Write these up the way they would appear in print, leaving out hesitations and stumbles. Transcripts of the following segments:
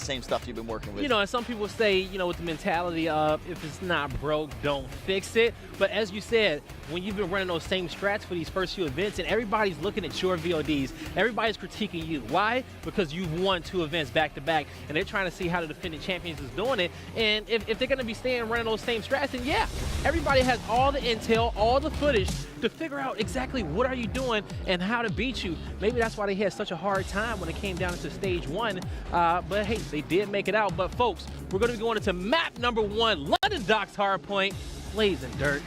same stuff you've been working with. You know, and some people say, you know, with the mentality of if it's not broke, don't fix it. But as you said, when you've been running those same strats for these first few events and everybody's looking at your VODs, everybody's critiquing you. Why? Because you've won 2 events back to back and they're trying to see how the defending champions is doing it. And if they're going to be staying running those same strats, then yeah, everybody has all the intel, all the footage to figure out exactly what are you doing and how to beat you. Maybe that's why they had such a hard time when it came down to stage 1. But hey, they did make it out. But folks, we're going to be going into map number 1, London Docks Hardpoint, blazing Dirk.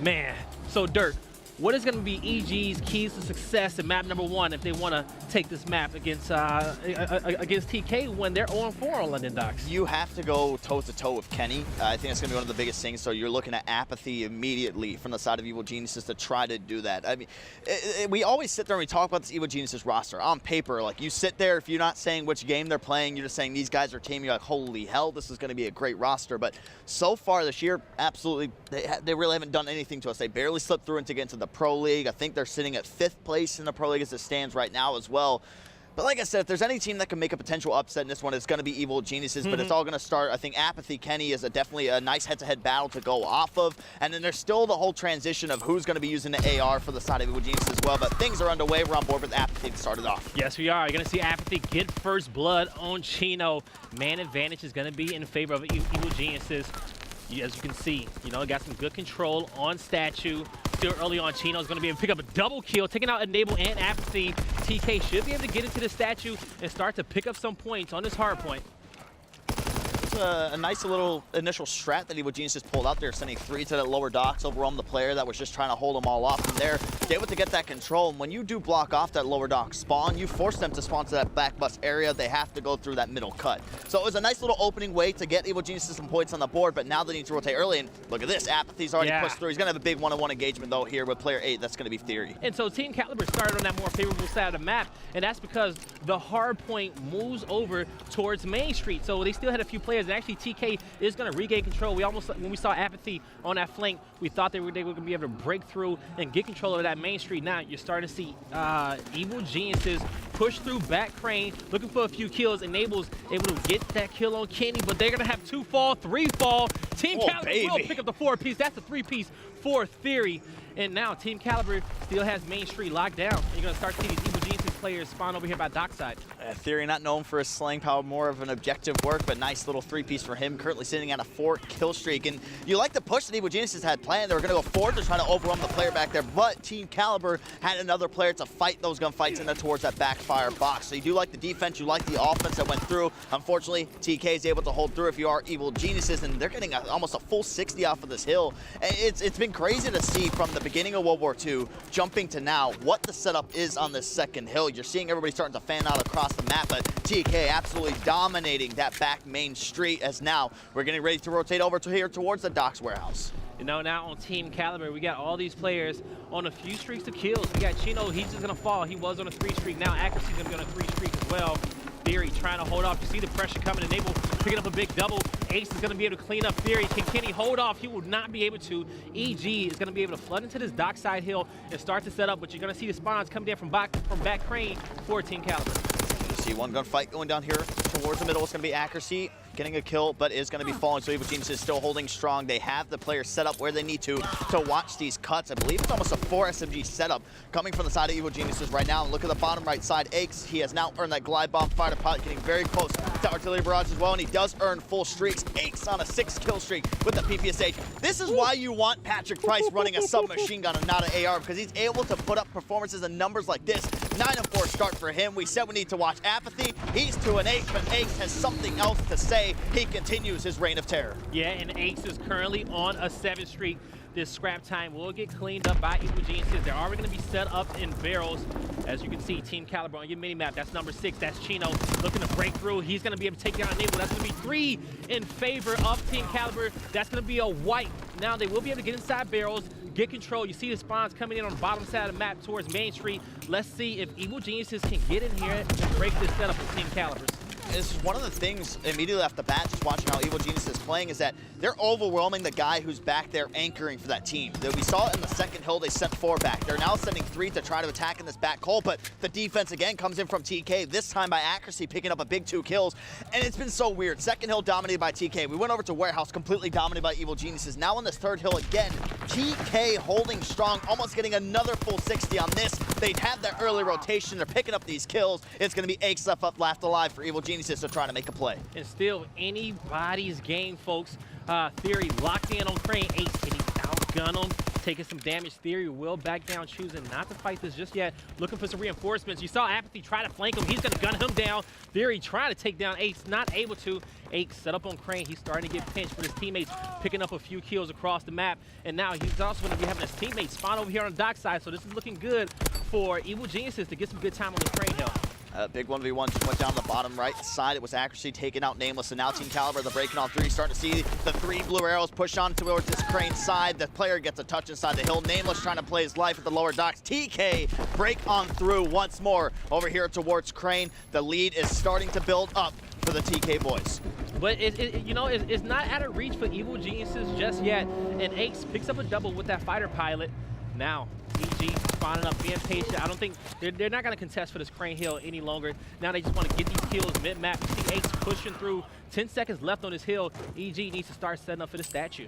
Man, so Dirk, what is going to be EG's keys to success in map number 1 if they want to take this map against TK when they're 0-4 on London Docks? You have to go toe-to-toe with Kenny. I think that's going to be one of the biggest things. So you're looking at apathy immediately from the side of Evil Geniuses to try to do that. I mean, we always sit there and we talk about this Evil Geniuses roster. On paper, like you sit there, if you're not saying which game they're playing, you're just saying these guys are teaming. You're like, holy hell, this is going to be a great roster. But so far this year, absolutely, they really haven't done anything to us. They barely slipped through and to get into the Pro League. I think they're sitting at 5th place in the Pro League as it stands right now as well. But like I said, if there's any team that can make a potential upset in this one, it's going to be Evil Geniuses. But it's all going to start, I think Apathy Kenny is definitely a nice head-to-head battle to go off of. And then there's still the whole transition of who's going to be using the AR for the side of Evil Geniuses as well. But things are underway. We're on board with Apathy to start it off. Yes, we are. You're going to see Apathy get first blood on Chino. Man advantage is going to be in favor of Evil Geniuses. As you can see, you know, got some good control on Statue. Still early on, Chino is going to be able to pick up a double kill, taking out Enable and Apathy. TK should be able to get into the Statue and start to pick up some points on this hard point. A nice little initial strat that Evil Geniuses pulled out there, sending 3 to the lower docks, overwhelmed the player that was just trying to hold them all off from there. They able to get that control, and when you do block off that lower dock spawn, you force them to spawn to that back bus area. They have to go through that middle cut. So it was a nice little opening way to get Evil Geniuses some points on the board, but now they need to rotate early, and look at this, Apathy's already pushed through. He's going to have a big one-on-one engagement, though, here with player 8. That's going to be Theory. And so Team Caliber started on that more favorable side of the map, and that's because the hard point moves over towards Main Street. So they still had a few players, and actually TK is going to regain control. We almost, when we saw Apathy on that flank, we thought they were going to be able to break through and get control of that Main Street. Now you're starting to see Evil Geniuses push through back crane, looking for a few kills. Enables able to get that kill on Kenny, but they're going to have 2 fall, 3 fall. Team Caliber will pick up the 4-piece. That's a 3-piece for Theory. And now Team Caliber still has Main Street locked down. You're going to start seeing these Evil Geniuses players spawn over here by dockside. Theory not known for his slaying power, more of an objective work, but nice little 3-piece for him, currently sitting at a 4 kill streak. And you like the push that Evil Geniuses had planned. They were going to go forward to try to overwhelm the player back there, but Team Caliber had another player to fight those gunfights in there towards that backfire box. So you do like the defense, you like the offense that went through. Unfortunately, TK is able to hold through if you are Evil Geniuses, and they're getting almost a full 60 off of this hill. It's been crazy to see from the beginning of World War II, jumping to now, what the setup is on this second hill. You're seeing everybody starting to fan out across the map, but TK absolutely dominating that back Main Street, as now we're getting ready to rotate over to here towards the docks warehouse. You know, now on Team Caliber, we got all these players on a few streaks of kills. We got Chino, he's just going to fall. He was on a 3 streak. Now Accuracy's going to be on a 3 streak as well. Theory trying to hold off. You see the pressure coming. Enable picking up a big double. Ace is going to be able to clean up Theory. Can Kenny hold off? He will not be able to. EG is going to be able to flood into this dockside hill and start to set up, but you're going to see the spawns coming down from back crane for Team Caliber. You see one gunfight going down here towards the middle. It's going to be Accuracy getting a kill, but is going to be falling. So Evil Geniuses is still holding strong. They have the players set up where they need to watch these cuts. I believe it's almost a 4 SMG setup coming from the side of Evil Geniuses right now. And look at the bottom right side. Aches, he has now earned that glide bomb fighter pilot, getting very close to artillery barrage as well, and he does earn full streaks. Aches on a 6 kill streak with the PPSH. This is why you want Patrick Price running a submachine gun and not an AR, because he's able to put up performances and numbers like this. 9-4 start for him. We said we need to watch Apathy. He's 2-8, but Aches has something else to say. He continues his reign of terror. Yeah, and Ace is currently on a 7 streak. This scrap time will get cleaned up by Evil Geniuses. They're already going to be set up in barrels. As you can see, Team Caliber on your mini-map. That's number 6. That's Chino looking to break through. He's going to be able to take down Enable. That's going to be 3 in favor of Team Caliber. That's going to be a white. Now they will be able to get inside barrels, get control. You see the spawns coming in on the bottom side of the map towards Main Street. Let's see if Evil Geniuses can get in here and break this setup for Team Caliber. This is one of the things immediately off the bat, just watching how Evil Genius is playing, is that they're overwhelming the guy who's back there anchoring for that team. We saw it in the second hill, they sent 4 back. They're now sending 3 to try to attack in this back hole, but the defense again comes in from TK, this time by accuracy, picking up a big 2 kills, and it's been so weird. Second hill dominated by TK. We went over to Warehouse, completely dominated by Evil Geniuses. Now on this third hill again, TK holding strong, almost getting another full 60 on this. They'd have that early rotation, they're picking up these kills. It's gonna be 8 stuff up left alive for Evil Geniuses to try to make a play. And still anybody's game, folks. Theory locked in on Crane. Ace, can he outgun him? Taking some damage. Theory will back down, choosing not to fight this just yet. Looking for some reinforcements. You saw Apathy try to flank him. He's going to gun him down. Theory trying to take down Ace, not able to. Ace set up on Crane. He's starting to get pinched, but his teammates picking up a few kills across the map. And now he's also going to be having his teammates spawn over here on the dock side. So this is looking good for Evil Geniuses to get some good time on the Crane hill. Big 1v1 just went down the bottom right side. It was accuracy taking out Nameless, and now Team Caliber, they're breaking on 3. Starting to see the 3 blue arrows push on towards this Crane side. The player gets a touch inside the hill. Nameless trying to play his life at the lower docks. TK break on through once more over here towards Crane. The lead is starting to build up for the TK boys. But it's not out of reach for Evil Geniuses just yet. And Ace picks up a double with that fighter pilot. Now, EG spawning up, being patient. I don't think they're not going to contest for this Crane hill any longer. Now they just want to get these kills mid-map. You see Ace pushing through. 10 seconds left on this hill. EG needs to start setting up for the statue.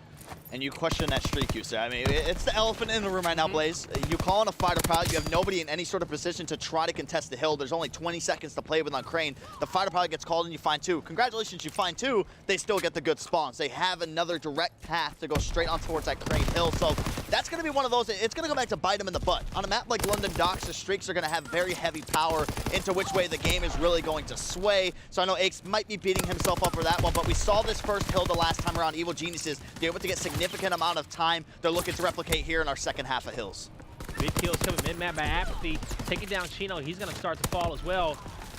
And you question that streak, you say. I mean, it's the elephant in the room right now, Blaze. You call on a fighter pilot. You have nobody in any sort of position to try to contest the hill. There's only 20 seconds to play with on Crane. The fighter pilot gets called and you find 2. Congratulations, you find 2. They still get the good spawns. They have another direct path to go straight on towards that Crane hill. So that's going to be one of those. It's going to go back to bite them in the butt. On a map like London Docks, the streaks are going to have very heavy power into which way the game is really going to sway. So I know Ace might be beating himself up for that one, but we saw this first hill the last time around. Evil Geniuses, they're able to get significant amount of time. They're looking to replicate here in our second half of hills. Big kills coming mid-map by Apathy. Taking down Chino, he's going to start to fall as well.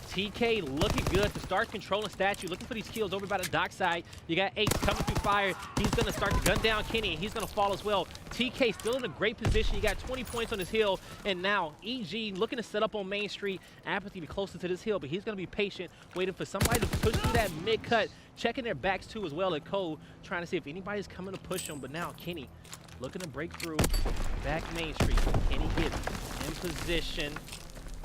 TK looking good to start controlling statue, looking for these kills over by the dockside. You got Ace coming through fire. He's going to start to gun down Kenny, and he's going to fall as well. TK still in a great position. You got 20 points on his hill, and now EG looking to set up on Main Street. Apathy be closer to this hill, but he's going to be patient, waiting for somebody to push through that mid-cut, checking their backs too as well at Code, trying to see if anybody's coming to push him. But now Kenny looking to break through back Main Street. Kenny gets in position.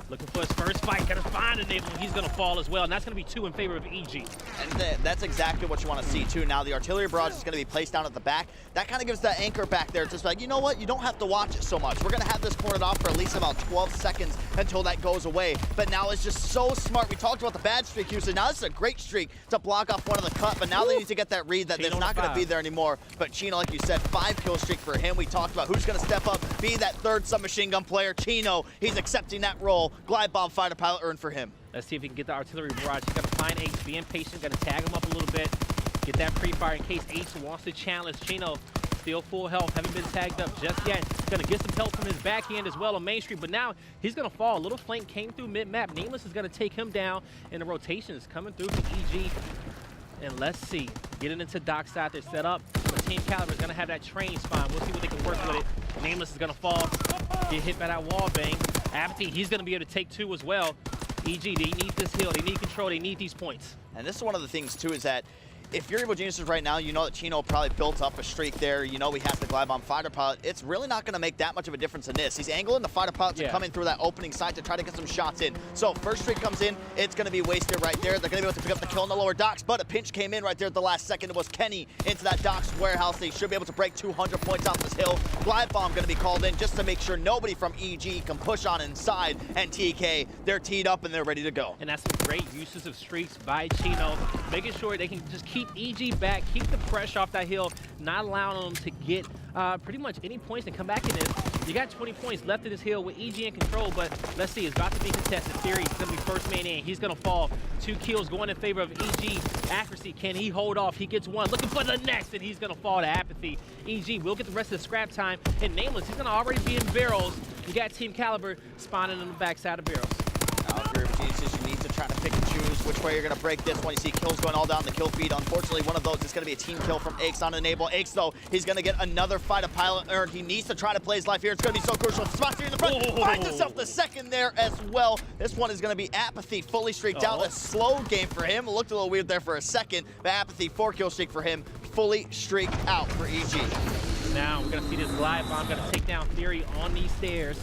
Looking for his first fight, gonna find a neighbor, he's gonna fall as well, and that's gonna be 2 in favor of EG. And that's exactly what you want to see too. Now the artillery barrage is gonna be placed down at the back. That kind of gives that anchor back there. It's just like, you know what, you don't have to watch it so much. We're gonna have this cornered off for at least about 12 seconds until that goes away. But now it's just so smart. We talked about the bad streak usage. Now this is a great streak to block off one of the cut, but now they need to get that read that it's not gonna be there anymore. But Chino, like you said, 5-kill streak for him. We talked about who's gonna step up, be that third submachine gun player. Chino, he's accepting that role. Glide bomb fighter pilot earned for him. Let's see if he can get the artillery barrage. He's gonna find Ace, being patient, gonna tag him up a little bit, get that pre-fire in case Ace wants to challenge. Chino still full health, haven't been tagged up just yet. Gonna get some help from his back end as well on Main Street, but now he's gonna fall. A little flank came through mid-map. Nameless is gonna take him down, and the rotation is coming through for EG. And let's see, getting into dockside, they're set up. But Team Caliber is gonna have that train spawn. We'll see what they can work with it. Nameless is gonna fall, get hit by that wall bang. Apathy, he's gonna be able to take 2 as well. EG, they need this hill, they need control, they need these points. And this is one of the things too, is that if you're Evil Geniuses right now, you know that Chino probably built up a streak there. You know he has the glide bomb fighter pilot. It's really not going to make that much of a difference in this. He's angling the fighter pilot to come in through that opening side to try to get some shots in. So first streak comes in, it's going to be wasted right there. They're going to be able to pick up the kill in the lower docks, but a pinch came in right there at the last second. It was Kenny into that docks warehouse. They should be able to break 200 points off this hill. Glide bomb going to be called in just to make sure nobody from EG can push on inside. And TK, they're teed up and they're ready to go. And that's some great uses of streaks by Chino, making sure they can just keep EG back, keep the pressure off that hill, not allowing them to get pretty much any points and come back in this. You got 20 points left in this hill with EG in control, but let's see, it's about to be contested. Theory is going to be first man in. He's going to fall. 2 kills going in favor of EG. Accuracy, can he hold off? He gets 1. Looking for the next, and he's going to fall to Apathy. EG will get the rest of the scrap time, and Nameless, he's going to already be in barrels. You got Team Caliber spawning on the backside of barrels. Now, if you're Geniuses, you need to try to pick and choose which way you're going to break this one. You see kills going all down the kill feed. Unfortunately, one of those is going to be a team kill from Aches on Enable. Aches, though, he's going to get another fight of pilot earned. He needs to try to play his life here. It's going to be so crucial. Spotsy in the front, finds himself the second there as well. This one is going to be Apathy fully streaked out. A slow game for him. It looked a little weird there for a second, but Apathy 4-kill streak for him, fully streaked out for EG. Now we're gonna see this glide bomb, gonna take down Theory on these stairs.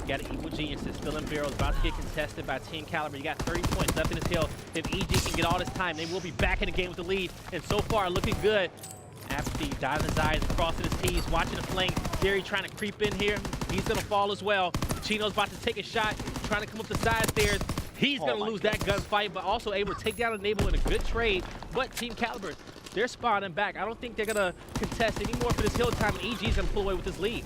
You got Evil Geniuses, filling barrels, about to get contested by Team Caliber. You got 30 points left in this hill. If EG can get all this time, they will be back in the game with the lead. And so far, looking good. Apathy dotting his I's, crossing his T's, watching the flank. Theory trying to creep in here. He's gonna fall as well. Chino's about to take a shot, trying to come up the side stairs. He's gonna lose that gunfight, but also able to take down Enable in a good trade. But Team Caliber, they're spawning back. I don't think they're gonna contest anymore for this hill time, and EG's gonna pull away with this lead.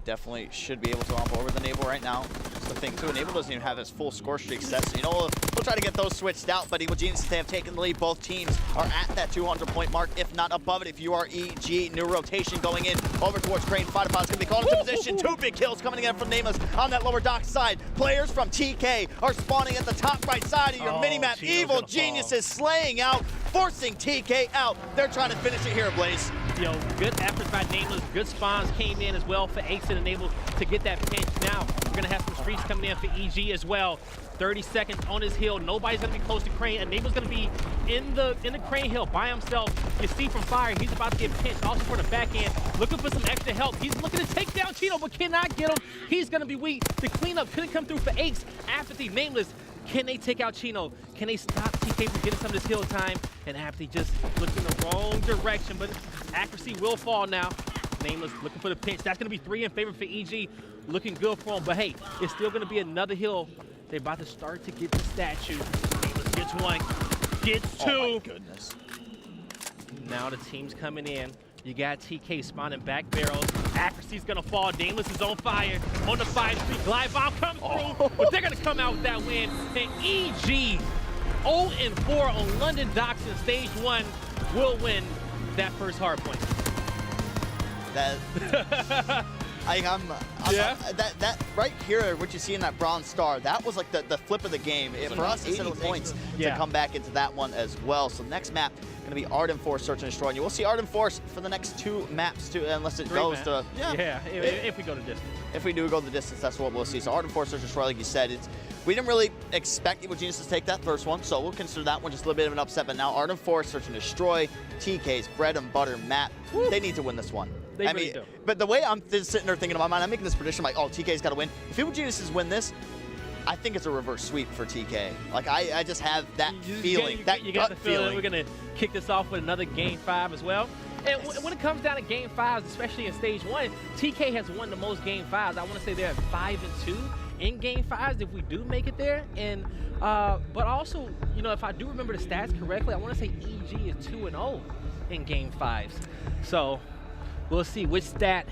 Definitely should be able to on board with Enable right now. That's the thing too, Enable doesn't even have his full score streak set, so you know, we'll try to get those switched out, but Evil Geniuses, they have taken the lead. Both teams are at that 200-point mark, if not above it. If you are EG, new rotation going in over towards Crane. Fighter Pilot's gonna be called into position. 2 big kills coming in from Nameless on that lower dock side. Players from TK are spawning at the top right side of your minimap. Chino's Evil Geniuses slaying out, forcing TK out. They're trying to finish it here, Blaze. Yo, good efforts by Nameless. Good spawns came in as well for Aches and Enable to get that pinch. Now, we're going to have some streaks coming in for EG as well. 30 seconds on his hill. Nobody's going to be close to Crane. Enable's going to be in the Crane hill by himself. You see from Fire, he's about to get pinched. Also for the back end, looking for some extra help. He's looking to take down Chino, but cannot get him. He's going to be weak. The cleanup couldn't come through for Aches. Apathy, Nameless. Can they take out Chino? Can they stop TK from getting some of this hill time? And Apathy just looked in the wrong direction, but accuracy will fall now. Nameless looking for the pinch. That's going to be 3 in favor for EG. Looking good for him, but hey, it's still going to be another hill. They're about to start to get the statue. Nameless gets 1, gets 2. Oh my goodness. Now the team's coming in. You got TK spawning back barrels. Accuracy's gonna fall. Nameless is on fire. On the 5-3 glide bomb comes through, but they're gonna come out with that win. And EG 0-4 on London Docks in stage 1 will win that first hard point. That that right here, what you see in that bronze star, that was like the flip of the game. For us, 80 points to come back into that one as well. So next map going to be Arden Force Search and Destroy. And you will see Arden Force for the next 2 maps too, unless it goes to if we go to distance. If we do go the distance, that's what we'll see. So Arden Force Search and Destroy, like you said, we didn't really expect Evil Geniuses to take that first one, so we'll consider that one just a little bit of an upset. But now Arden Force Search and Destroy, TK's bread and butter map. They need to win this one. They really do. But the way I'm sitting there thinking in my mind, I'm making this prediction like, oh, TK's got to win. If Evil Geniuses win this, I think it's a reverse sweep for TK. Like, I just have that feeling, that gut feeling. We're going to kick this off with another Game 5 as well. And when it comes down to Game 5s, especially in Stage 1, TK has won the most Game 5s. I want to say they're at 5-2 in Game 5s if we do make it there. And but also, you know, if I do remember the stats correctly, I want to say EG is 2-0 in Game 5s. So we'll see which stat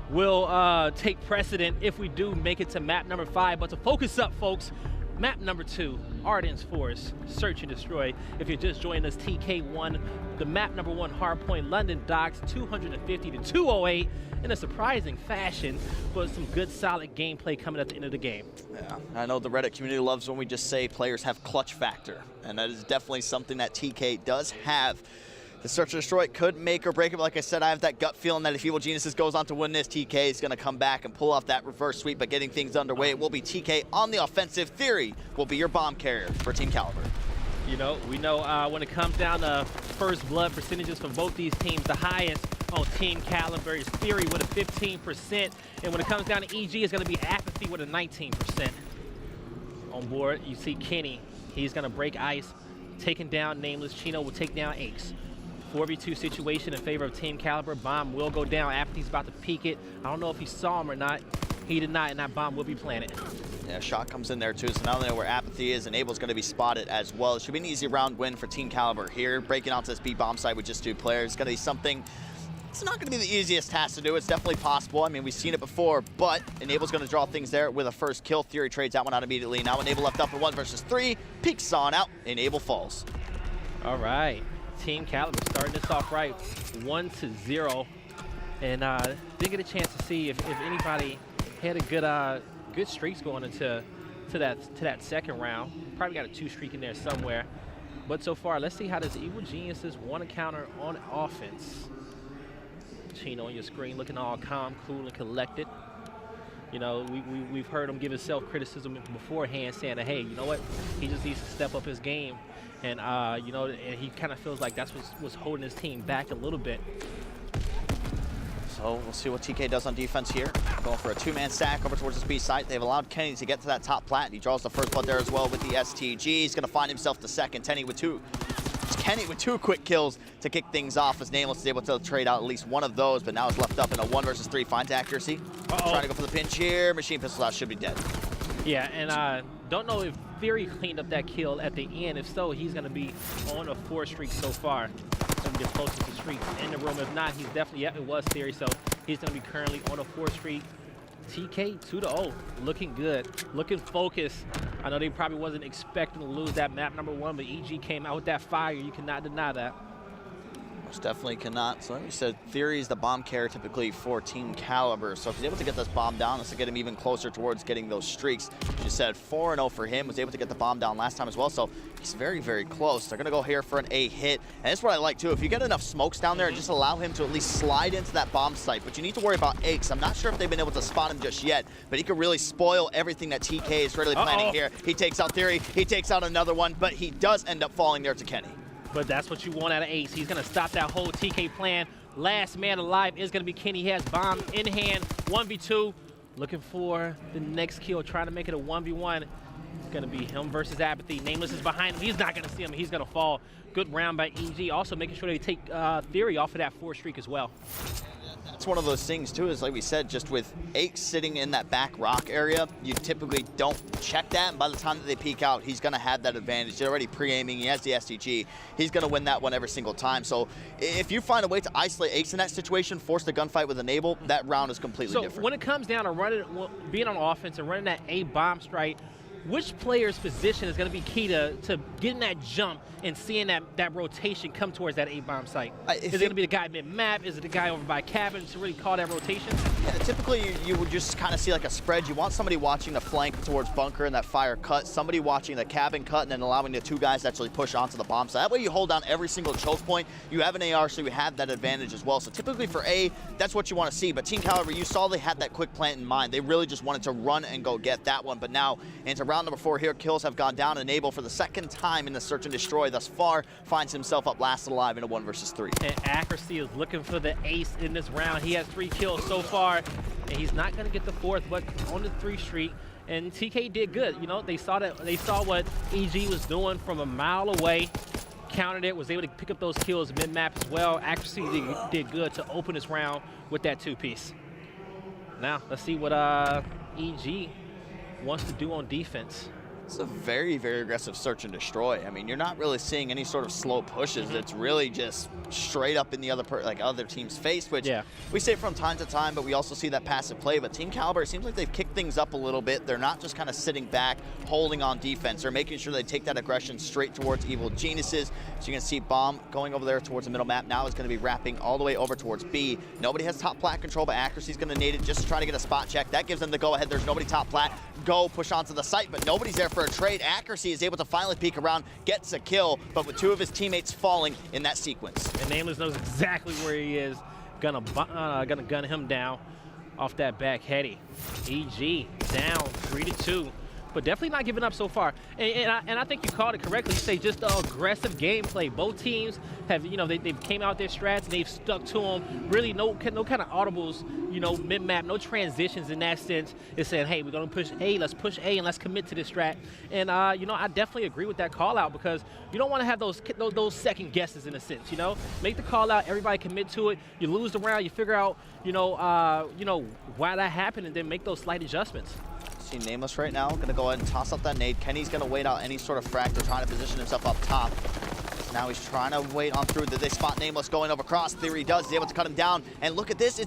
will take precedent if we do make it to map number 5. But to focus up, folks, map number 2, Arden's Forest, Search and Destroy. If you're just joining us, TK1, the map number 1 hardpoint, London Docks, 250 to 208 in a surprising fashion, but some good solid gameplay coming at the end of the game. Yeah, I know the Reddit community loves when we just say players have clutch factor, and that is definitely something that TK does have. The Search and Destroy could make or break it, but like I said, I have that gut feeling that if Evil Geniuses goes on to win this, TK is going to come back and pull off that reverse sweep, but getting things underway, it will be TK on the offensive. Theory will be your bomb carrier for Team Caliber. You know, we know when it comes down to first blood percentages for both these teams, the highest on Team Caliber is Theory with a 15%, and when it comes down to EG, it's going to be Apathy with a 19%. On board, you see Kenny. He's going to break ice, taking down Nameless. Chino will take down Ace. 4v2 situation in favor of Team Caliber. Bomb will go down. Apathy's about to peek it. I don't know if he saw him or not. He did not, and that bomb will be planted. Yeah, shot comes in there too, so now they know where Apathy is, and Abel's going to be spotted as well. It should be an easy round win for Team Caliber here. Breaking out to this B bomb side with just 2 players. It's going to be something, it's not going to be the easiest task to do. It's definitely possible. I mean, we've seen it before, but Enable's going to draw things there with a first kill. Theory trades that one out immediately. Now Enable left up for 1 versus 3. Peeks on out. Enable falls. All right. Team Caliber starting this off right, 1-0, and didn't get a chance to see if anybody had a good streaks going into to that second round. Probably got a 2 streak in there somewhere. But so far, let's see how this Evil Geniuses want to counter on offense. Chino on your screen looking all calm, cool, and collected. You know, we've heard him give his self-criticism beforehand, saying that, hey, you know what, he just needs to step up his game. And, you know, and he kind of feels like that's what's holding his team back a little bit. So we'll see what TK does on defense here. Going for a 2-man stack over towards the B site. They've allowed Kenny to get to that top plat. He draws the first blood there as well with the STG. He's going to find himself the second. Kenny with 2 quick kills to kick things off, as Nameless is able to trade out at least one of those, but now is left up in a 1 versus 3. Finds accuracy. Trying to go for the pinch here. Machine pistol out, should be dead. Yeah, and don't know if Theory cleaned up that kill at the end. If so, he's going to be on a 4 streak so far. Going to be the closest streak in the room. If not, he's definitely, yeah, it was Theory, so he's going to be currently on a 4 streak. TK 2-0, looking good, looking focused. I know they probably wasn't expecting to lose that map number 1, but EG came out with that fire. You cannot deny that. Most definitely cannot. So like we said, Theory is the bomb carrier typically for Team Caliber. So if he's able to get this bomb down, this will get him even closer towards getting those streaks. You said 4-0 for him, was able to get the bomb down last time as well. So he's very, very close. They're gonna go here for an A hit. And that's what I like too. If you get enough smokes down there, just allow him to at least slide into that bomb site. But you need to worry about A, 'cause I'm not sure if they've been able to spot him just yet, but he could really spoil everything that TK is readily planning here. He takes out Theory, he takes out another one, but he does end up falling there to Kenny. But that's what you want out of Ace. He's going to stop that whole TK plan. Last man alive is going to be Kenny. He has bomb in hand, 1v2. Looking for the next kill, trying to make it a 1v1. It's going to be him versus Apathy. Nameless is behind him. He's not going to see him. He's going to fall. Good round by EG. Also making sure they take Theory off of that 4 streak as well. It's one of those things too, is like we said, just with Aches sitting in that back rock area, you typically don't check that, and by the time that they peek out, he's gonna have that advantage. He's already pre-aiming, he has the STG, he's gonna win that one every single time. So if you find a way to isolate Aches in that situation, force the gunfight with Enable, that round is completely different. So when it comes down to being on offense and running that A bomb strike, which player's position is going to be key to getting that jump and seeing that rotation come towards that A-bomb site? Is it going to be the guy mid-map? Is it the guy over by cabin to really call that rotation? Yeah, typically you would just kind of see like a spread. You want somebody watching the flank towards bunker and that fire cut, somebody watching the cabin cut, and then allowing the 2 guys to actually push onto the bomb site. That way you hold down every single choke point. You have an AR, so you have that advantage as well. So typically for A, that's what you want to see. But Team Caliber, you saw they had that quick plant in mind. They really just wanted to run and go get that one. But now into round number 4 here, kills have gone down. Enable for the 2nd time in the search and destroy thus far finds himself up last alive in a 1 versus 3. And Accuracy is looking for the ace in this round. He has 3 kills so far, and he's not going to get the 4th, but on the 3 streak. And TK did good. You know, they saw what EG was doing from a mile away, countered it, was able to pick up those kills mid-map as well. Accuracy did good to open this round with that 2-piece. Now let's see what EG wants to do on defense. It's a very, very aggressive search and destroy. I mean, you're not really seeing any sort of slow pushes. It's really just straight up in the other team's face, which we say from time to time, but we also see that passive play. But Team Caliber, it seems like they've kicked things up a little bit. They're not just kind of sitting back, holding on defense. They're making sure they take that aggression straight towards Evil Geniuses. So you can see Bomb going over there towards the middle map. Now is going to be wrapping all the way over towards B. Nobody has top plat control, but Accuracy is going to need it just to try to get a spot check. That gives them the go-ahead. There's nobody top plat. Go push onto the site, but nobody's there for a trade. Accuracy is able to finally peek around, gets a kill, but with 2 of his teammates falling in that sequence. And Nameless knows exactly where he is. Gonna gun him down off that back heady. EG down 3-2. But definitely not giving up so far. And I think you called it correctly. You say just aggressive gameplay. Both teams have, you know, they've came out their strats and they've stuck to them. Really no kind of audibles, you know, mid-map, no transitions in that sense. It's saying, hey, we're going to push A, let's push A, and let's commit to this strat. And, you know, I definitely agree with that call out, because you don't want to have those second guesses in a sense, you know? Make the call out, everybody commit to it. You lose the round, you figure out, you know, why that happened, and then make those slight adjustments. See Nameless right now, gonna go ahead and toss up that nade. Kenny's gonna wait out any sort of frag. They're trying to position himself up top. Now he's trying to wait on through. Did they spot Nameless going over cross? Theory does. He's able to cut him down. And look at this.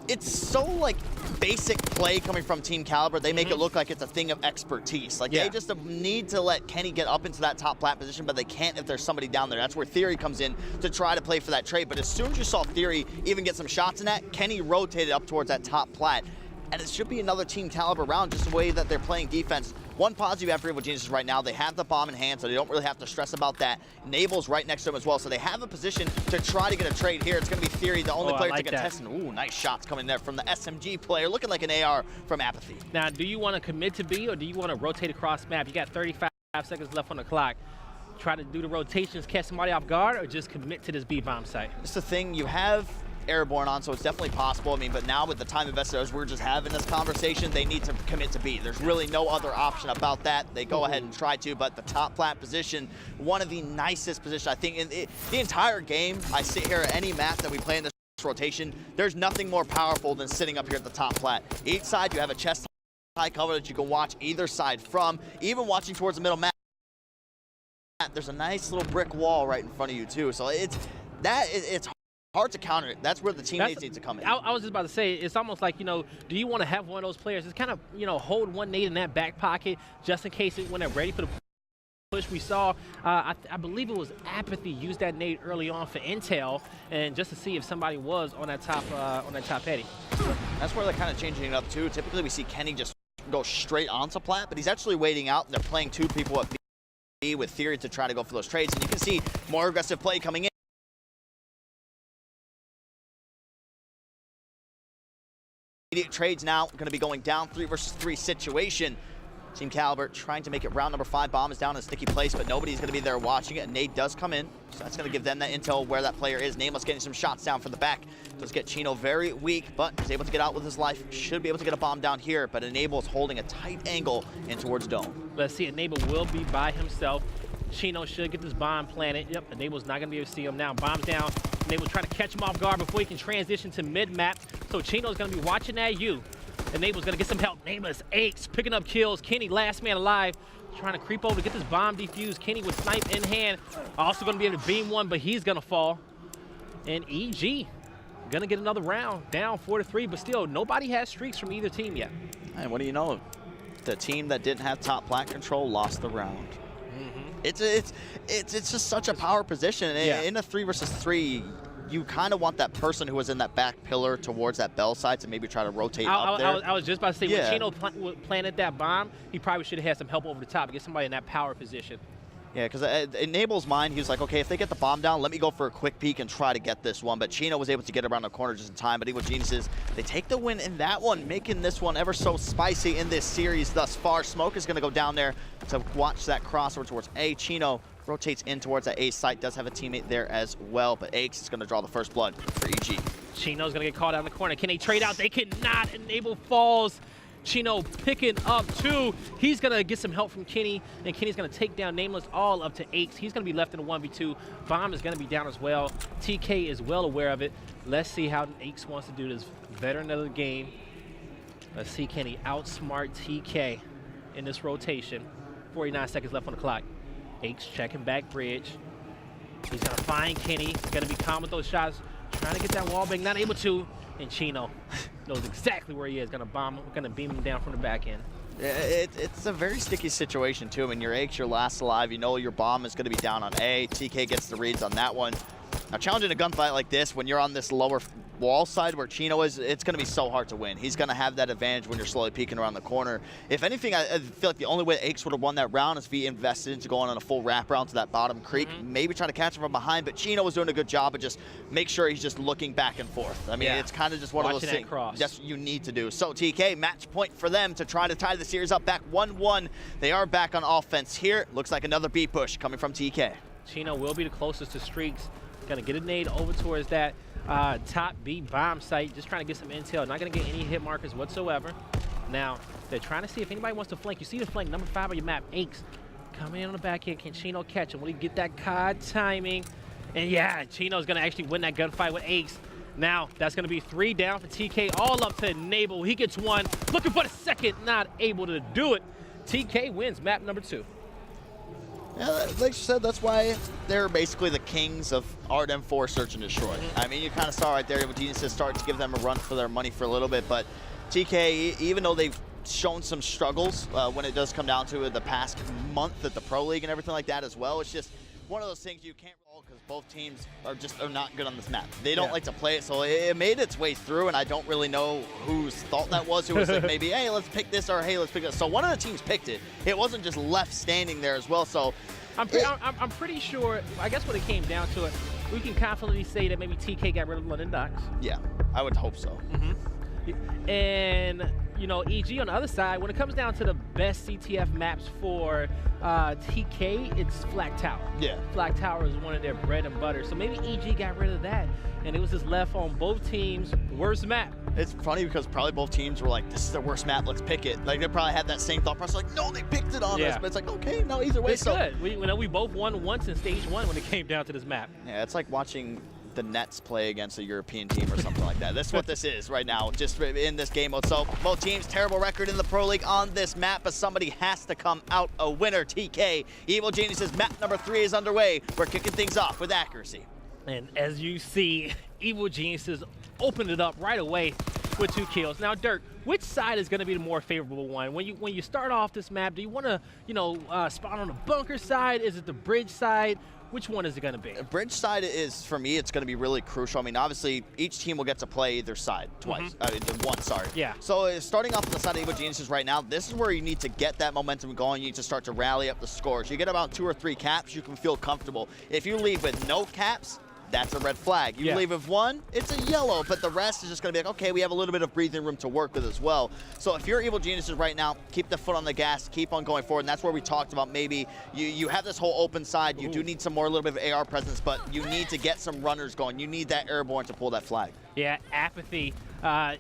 It's so like basic play coming from Team Caliber. They make it look like it's a thing of expertise. Like they just need to let Kenny get up into that top plat position, but they can't if there's somebody down there. That's where Theory comes in to try to play for that trade. But as soon as you saw Theory even get some shots in that, Kenny rotated up towards that top plat. And it should be another Team Caliber round, just the way that they're playing defense. one positive you have for Evil Geniuses right now, they have the bomb in hand, so they don't really have to stress about that. Nable's right next to him as well, so they have a position to try to get a trade here. It's going to be Theory, the only player to contest. Ooh, nice shots coming there from the SMG player, looking like an AR from Apathy. Now, do you want to commit to B, or do you want to rotate across map? You got 35 seconds left on the clock. Try to do the rotations, catch somebody off guard, or just commit to this B bomb site? It's the thing, you have Airborne on, so it's definitely possible. I mean, but now with the time invested, as we're just having this conversation, they need to commit to B. There's really no other option about that. They go ahead and try to, but the top plat position, one of the nicest positions, I think, in the entire game. I sit here at any map that we play in this rotation, there's nothing more powerful than sitting up here at the top plat. Each side, you have a chest high cover that you can watch either side from, even watching towards the middle map. There's a nice little brick wall right in front of you too, so it's hard to counter it. That's where the teammates need to come in. I was just about to say, it's almost like, you know, do you want to have one of those players just kind of, you know, hold one nade in that back pocket just in case when they're ready for the push? We saw, I believe it was Apathy used that nade early on for intel, and just to see if somebody was on that top heady. That's where they're kind of changing it up too. Typically we see Kenny just go straight onto plat, but he's actually waiting out. They're playing two people at B with Theory to try to go for those trades, and you can see more aggressive play coming in. Immediate trades now going to be going down 3 versus 3 situation. Team Caliber trying to make it round number 5. Bomb is down in a sticky place, but nobody's going to be there watching it. Nade does come in, so that's going to give them that intel where that player is. Nameless getting some shots down from the back. Does get Chino very weak, but he's able to get out with his life. Should be able to get a bomb down here, but Enable is holding a tight angle in towards Dome. Let's see, Enable will be by himself. Chino should get this bomb planted. Yep, Enable's not going to be able to see him now. Bomb's down. Enable trying to catch him off guard before he can transition to mid-map. So Chino's going to be watching at you. Enable's going to get some help. Nameless Aches picking up kills. Kenny, last man alive, trying to creep over to get this bomb defused. Kenny with snipe in hand. Also going to be able to beam one, but he's going to fall. And EG going to get another round. Down 4-3, but still, nobody has streaks from either team yet. And what do you know? The team that didn't have top plat control lost the round. It's just such a power position. Yeah. In a 3 versus 3, you kind of want that person who was in that back pillar towards that bell side to maybe try to rotate up there. I was just about to say, when Chino planted that bomb, he probably should have had some help over the top to get somebody in that power position. Yeah, because Enable's mind, he was like, okay, if they get the bomb down, let me go for a quick peek and try to get this one. But Chino was able to get around the corner just in time. But Evil Geniuses, they take the win in that one, making this one ever so spicy in this series thus far. Smoke is going to go down there to watch that crossover towards A. Chino rotates in towards that A site, does have a teammate there as well. But Aches is going to draw the first blood for EG. Chino's going to get caught out in the corner. Can they trade out? They cannot. Enable falls. Chino picking up 2. He's going to get some help from Kenny, and Kenny's going to take down Nameless all up to 8. He's going to be left in a 1v2. Bomb is going to be down as well. TK is well aware of it. Let's see how Aches wants to do this. Veteran of the game. Let's see, can he outsmart TK in this rotation? 49 seconds left on the clock. Aches checking back bridge. He's going to find Kenny. He's going to be calm with those shots. Trying to get that wall bang, not able to. And Chino knows exactly where he is. Going to beam him down from the back end. It's a very sticky situation too. I mean, your Aches, you're last alive. You know your bomb is going to be down on A. TK gets the reads on that one. Now, challenging a gunfight like this, when you're on this lower wall side where Chino is, it's going to be so hard to win. He's going to have that advantage when you're slowly peeking around the corner. If anything, I feel like the only way Aches would have won that round is if he invested into going on a full wraparound to that bottom creek, maybe trying to catch him from behind, but Chino was doing a good job of just make sure he's just looking back and forth. I mean, it's kind of just one of those things that you need to do. So TK, match point for them to try to tie the series up back 1-1. They are back on offense here. Looks like another B push coming from TK. Chino will be the closest to streaks. Gonna get a nade over towards that top B bomb site, just trying to get some intel. Not gonna get any hit markers whatsoever. Now, they're trying to see if anybody wants to flank. You see the flank, number 5 on your map, Aches. Coming in on the back end, can Chino catch him? Will he get that COD timing? And yeah, Chino's gonna actually win that gunfight with Aches. Now, that's gonna be 3 down for TK, all up to Enable. He gets 1, looking for the second, not able to do it. TK wins map number 2. Yeah, like you said, that's why they're basically the kings of RM4 Search and Destroy. I mean, you kind of saw right there, Evil Geniuses start to give them a run for their money for a little bit, but TK, even though they've shown some struggles when it does come down to it the past month at the Pro League and everything like that as well, it's just one of those things you can't roll because both teams are not good on this map. They don't like to play it, so it made its way through, and I don't really know whose thought that was. Who was like maybe, hey, let's pick this, or hey, let's pick this. So one of the teams picked it. It wasn't just left standing there as well. So I'm pretty sure. I guess when it came down to it, we can confidently say that maybe TK got rid of London Docks. Yeah, I would hope so. And you know, EG on the other side, when it comes down to the best CTF maps for TK, it's Flag Tower. Yeah. Flag Tower is one of their bread and butter. So maybe EG got rid of that, and it was just left on both teams' worst map. It's funny because probably both teams were like, this is their worst map, let's pick it. Like, they probably had that same thought process, like, no, they picked it on us. But it's like, okay, no, either way. It's good. We both won once in stage 1 when it came down to this map. Yeah, it's like watching the Nets play against a European team or something like that. That's what this is right now, just in this game mode. So both teams, terrible record in the Pro League on this map, but somebody has to come out a winner. TK, Evil Geniuses, map number 3 is underway. We're kicking things off with accuracy. And as you see, Evil Geniuses opened it up right away with 2 kills. Now, Dirk, which side is going to be the more favorable one? When you start off this map, do you want to, spawn on the bunker side? Is it the bridge side? Which one is it going to be? Bridge side is, for me, it's going to be really crucial. I mean, obviously, each team will get to play either side twice. Once, sorry. Yeah. So starting off on the side of Evil Geniuses right now, this is where you need to get that momentum going. You need to start to rally up the scores. You get about 2 or 3 caps, you can feel comfortable. If you leave with no caps, that's a red flag. You leave with 1, it's a yellow, but the rest is just going to be like, okay, we have a little bit of breathing room to work with as well. So if you're Evil Geniuses right now, keep the foot on the gas, keep on going forward, and that's where we talked about maybe you have this whole open side. You do need some more, a little bit of AR presence, but you need to get some runners going. You need that airborne to pull that flag. Yeah, Apathy.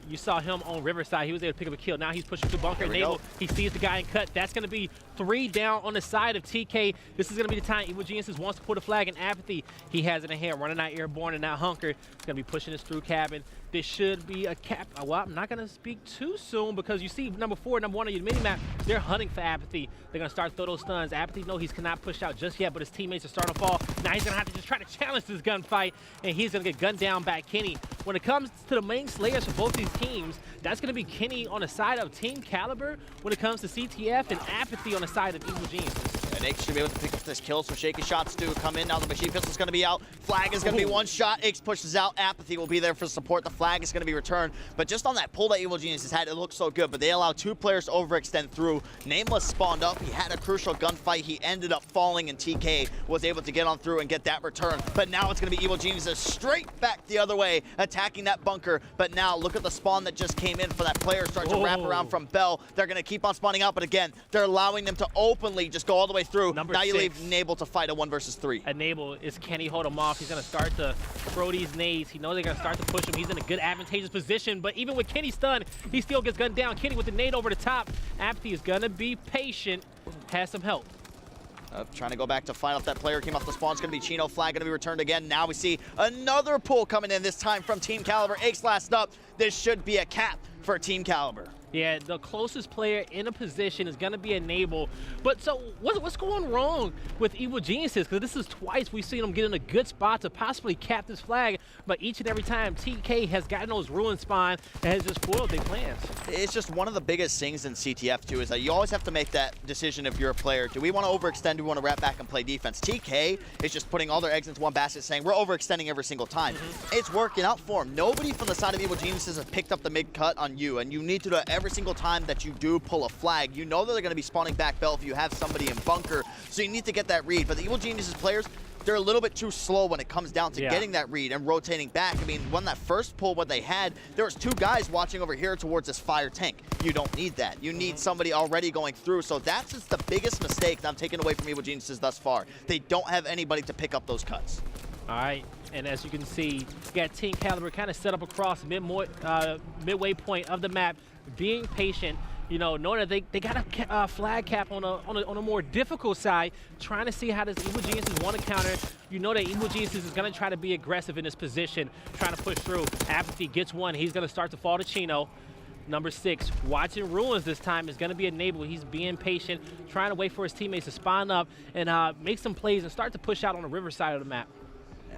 You saw him on Riverside. He was able to pick up a kill. Now he's pushing through bunker. Enable. He sees the guy in cut. That's going to be 3 down on the side of TK. This is going to be the time Evil Geniuses wants to pull the flag, and Apathy, he has it in hand, running out airborne and now hunker. He's going to be pushing this through cabin. This should be a cap. Well, I'm not going to speak too soon because you see number 4, number 1 on your mini-map, they're hunting for Apathy. They're going to start to throw those stuns. Apathy, no, he cannot push out just yet, but his teammates are starting to fall. Now he's going to have to just try to challenge this gunfight, and he's going to get gunned down by Kenny. When it comes to the main slayers for both these teams, that's going to be Kenny on the side of Team Caliber when it comes to CTF, and Apathy on the side of Evil Geniuses. And Ix should be able to pick up this kill, so shaky shots do come in. Now the machine pistol's going to be out. Flag is going to be 1 shot. Ix pushes out. Apathy will be there for support. The flag is going to be returned. But just on that pull that Evil Geniuses had, it looked so good. But they allowed 2 players to overextend through. Nameless spawned up. He had a crucial gunfight. He ended up falling, and TK was able to get on through and get that return. But now it's going to be Evil Geniuses straight back the other way, attacking that bunker. But now look at the spawn that just came in for that player starting to wrap around from Bell. They're going to keep on spawning out, but again, they're allowing them to openly just go all the way through. Number now 6. you leave Enable to fight a 1 versus 3. Enable is Kenny hold him off. He's going to start to throw these nades. He knows they're going to start to push him. He's in a good advantageous position, but even with Kenny stunned, he still gets gunned down. Kenny with the nade over the top. Apathy is going to be patient, has some help. Trying to go back to fight off that player. Came off the spawn. It's going to be Chino. Flag going to be returned again. Now we see another pull coming in, this time from Team Caliber. Ace last up. This should be a cap for Team Caliber. Yeah, the closest player in a position is going to be Enable. But so what's going wrong with Evil Geniuses? Because this is twice we've seen them get in a good spot to possibly cap this flag. But each and every time, TK has gotten those ruin spawn and has just foiled their plans. It's just one of the biggest things in CTF, too, is that you always have to make that decision if you're a player. Do we want to overextend? Do we want to wrap back and play defense? TK is just putting all their eggs into one basket saying, we're overextending every single time. It's working out for them. Nobody from the side of Evil Geniuses has picked up the mid-cut on you, and you need to do it every single time that you do pull a flag. You know that they're going to be spawning back Bell if you have somebody in bunker, so you need to get that read. But the Evil Geniuses players, they're a little bit too slow when it comes down to getting that read and rotating back. I mean, when that first pull, what they had, there was 2 guys watching over here towards this fire tank. You don't need that. You need somebody already going through. So that's just the biggest mistake that I'm taking away from Evil Geniuses thus far. They don't have anybody to pick up those cuts. All right, and as you can see, you got Team Caliber kind of set up across midway point of the map, being patient, you know, knowing that they got a flag cap on a more difficult side, trying to see how does Evil Geniuses want to counter. You know that Evil Geniuses is going to try to be aggressive in this position, trying to push through. Apathy gets 1. He's going to start to fall to Chino. Number 6, watching ruins this time, is going to be Enabled. He's being patient, trying to wait for his teammates to spawn up and make some plays and start to push out on the river side of the map.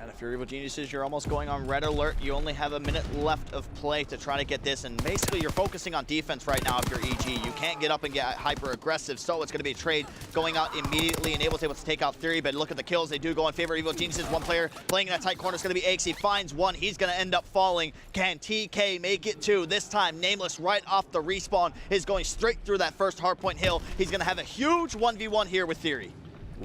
And if you're Evil Geniuses, you're almost going on red alert. You only have a minute left of play to try to get this, and basically you're focusing on defense right now if you're EG. You can't get up and get hyper aggressive, so it's going to be a trade going out immediately, and able to take out Theory, but look at the kills. They do go in favor of Evil Geniuses. One player playing in that tight corner is going to be Axe. He finds one. He's going to end up falling. Can TK make it two? This time, Nameless right off the respawn is going straight through that first hardpoint hill. He's going to have a huge 1v1 here with Theory.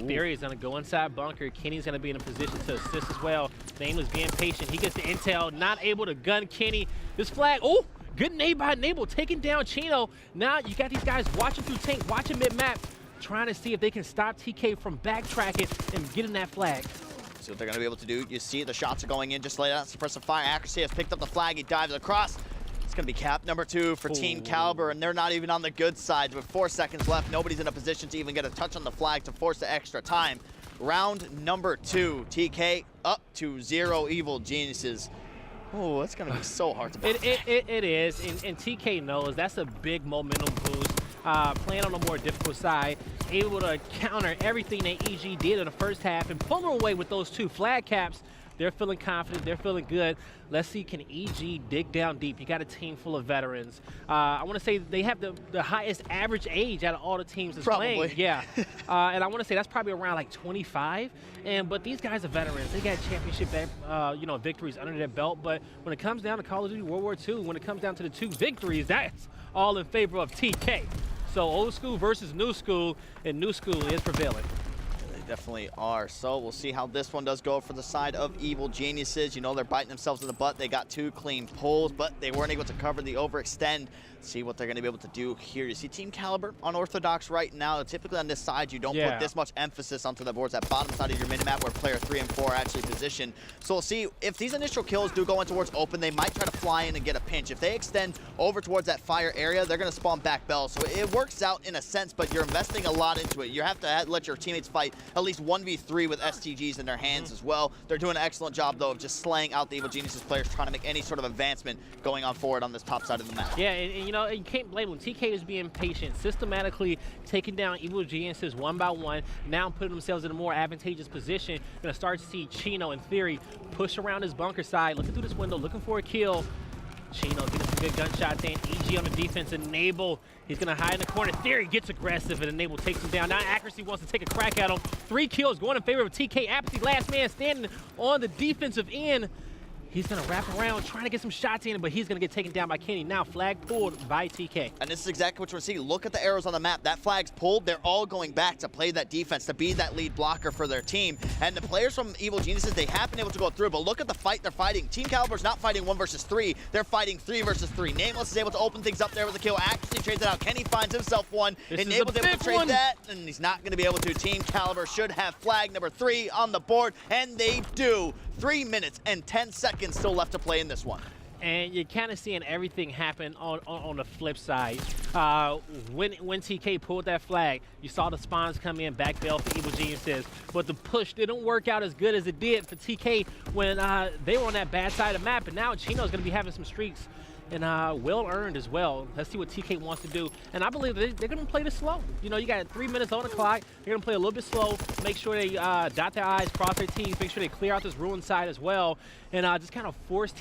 Theory is going to go inside bunker. Kenny's going to be in a position to assist as well. Nameless being patient. He gets the intel, not able to gun Kenny. This flag, oh, good nade by Nable, taking down Chino. Now you got these guys watching through tank, watching mid-map, trying to see if they can stop TK from backtracking and getting that flag. See what they're going to be able to do. You see the shots are going in, just lay out suppressive fire. Accuracy has picked up the flag. He dives across. It's going to be cap number 2 for Team Caliber, and they're not even on the good side. With 4 seconds left, nobody's in a position to even get a touch on the flag to force the extra time. Round number 2, TK up to 0 Evil Geniuses. Oh, that's going to be so hard to beat. It is, and TK knows that's a big momentum boost. Playing on a more difficult side, able to counter everything that EG did in the first half and pull them away with those 2 flag caps. They're feeling confident. They're feeling good. Let's see, can EG dig down deep? You got a team full of veterans. I want to say they have the highest average age out of all the teams that's playing. Yeah, and I want to say that's probably around like 25. But these guys are veterans. They got championship, victories under their belt. But when it comes down to Call of Duty World War II, when it comes down to the 2 victories, that's all in favor of TK. So old school versus new school, and new school is prevailing. Definitely are. So we'll see how this one does go for the side of Evil Geniuses. You know, they're biting themselves in the butt. They got 2 clean pulls, but they weren't able to cover the overextend. See what they're going to be able to do here. You see Team Caliber on Orthodox right now. Typically on this side, you don't put this much emphasis onto the boards. That bottom side of your minimap where player 3 and 4 are actually positioned. So we'll see if these initial kills do go in towards open, they might try to fly in and get a pinch. If they extend over towards that fire area, they're going to spawn back bells. So it works out in a sense, but you're investing a lot into it. You have to let your teammates fight at least 1v3 with STGs in their hands as well. They're doing an excellent job, though, of just slaying out the Evil Geniuses players, trying to make any sort of advancement going on forward on this top side of the map. Yeah, and you can't blame them. TK is being patient, systematically taking down Evil Geniuses one by one, now putting themselves in a more advantageous position. Gonna start to see Chino and Theory push around his bunker side, looking through this window, looking for a kill. Chino getting some good gunshots in. EG on the defense, Enable. He's gonna hide in the corner. Theory gets aggressive, and Enable takes him down. Now Accuracy wants to take a crack at him. 3 kills going in favor of TK. Apathy, last man standing on the defensive end. He's gonna wrap around, trying to get some shots in, but he's gonna get taken down by Kenny. Now flag pulled by TK. And this is exactly what you're seeing. Look at the arrows on the map. That flag's pulled. They're all going back to play that defense, to be that lead blocker for their team. And the players from Evil Geniuses, they have been able to go through, but look at the fight they're fighting. Team Caliber's not fighting 1 versus 3. They're fighting 3 versus 3. Nameless is able to open things up there with a kill. Actually trades it out. Kenny finds himself one. Enable's able to trade that, and he's not gonna be able to. Team Caliber should have flag number 3 on the board, and they do. 3 minutes and 10 seconds still left to play in this one. And you're kind of seeing everything happen on the flip side. When TK pulled that flag, you saw the spawns come in, back bail for Evil Geniuses, but the push didn't work out as good as it did for TK when they were on that bad side of the map, and now Chino's going to be having some streaks, and well earned as well. Let's see what TK wants to do, and I believe they're going to play this slow. You know, you got 3 minutes on the clock. They're going to play a little bit slow, make sure they dot their I's, cross their T's, make sure they clear out this ruin side as well, and just kind of force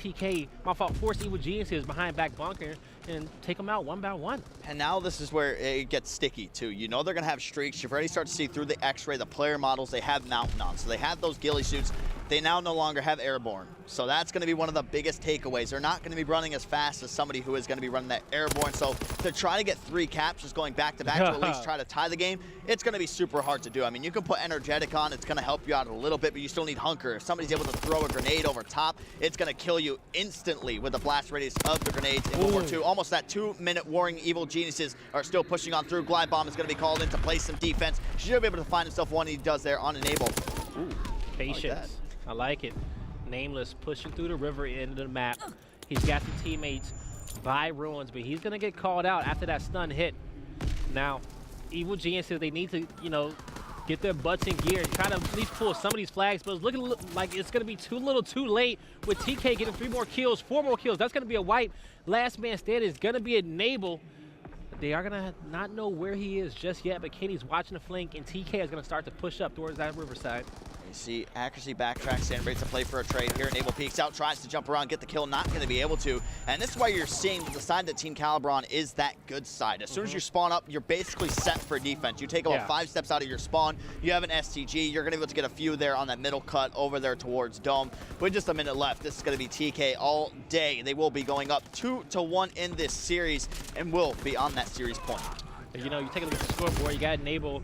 force Evil Geniuses behind back bunker and take them out 1 by 1. And now this is where it gets sticky too. You know they're going to have streaks. You've already started to see through the X-ray, the player models, they have mountain on. So they have those ghillie suits. They now no longer have airborne. So that's going to be one of the biggest takeaways. They're not going to be running as fast as somebody who is going to be running that airborne. So to try to get 3 caps just going back to back to at least try to tie the game, it's going to be super hard to do. I mean, you can put energetic on. It's going to help you out a little bit, but you still need hunker. If somebody's able to throw a grenade over top, it's going to kill you instantly with the blast radius of the grenades in World War II. Almost that 2-minute warring. Evil Geniuses are still pushing on through. Glide Bomb is going to be called in to play some defense. Should be able to find himself one. He does there on Enable. Ooh, patience. I like it. Nameless pushing through the river end of the map. He's got some teammates by ruins, but he's going to get called out after that stun hit. Now, Evil Geniuses, they need to, get their butts in gear and try to at least pull some of these flags, but it's looking like it's going to be too little too late with TK getting 3 more kills, 4 more kills. That's going to be a wipe. Last man standing is going to be Enable. They are going to not know where he is just yet, but Kenny's watching the flank, and TK is going to start to push up towards that riverside. You see accuracy backtrack, Sand ready to play for a trade here. Enable peeks out, tries to jump around, get the kill, not going to be able to. And this is why you're seeing the side that Team Calibron is that good side. As soon as you spawn up, you're basically set for defense. You take about 5 steps out of your spawn, you have an STG, you're going to be able to get a few there on that middle cut over there towards Dome. With just a minute left, this is going to be TK all day. They will be going up 2-1 in this series and will be on that series point. You know, you take a look at the scoreboard, you got Enable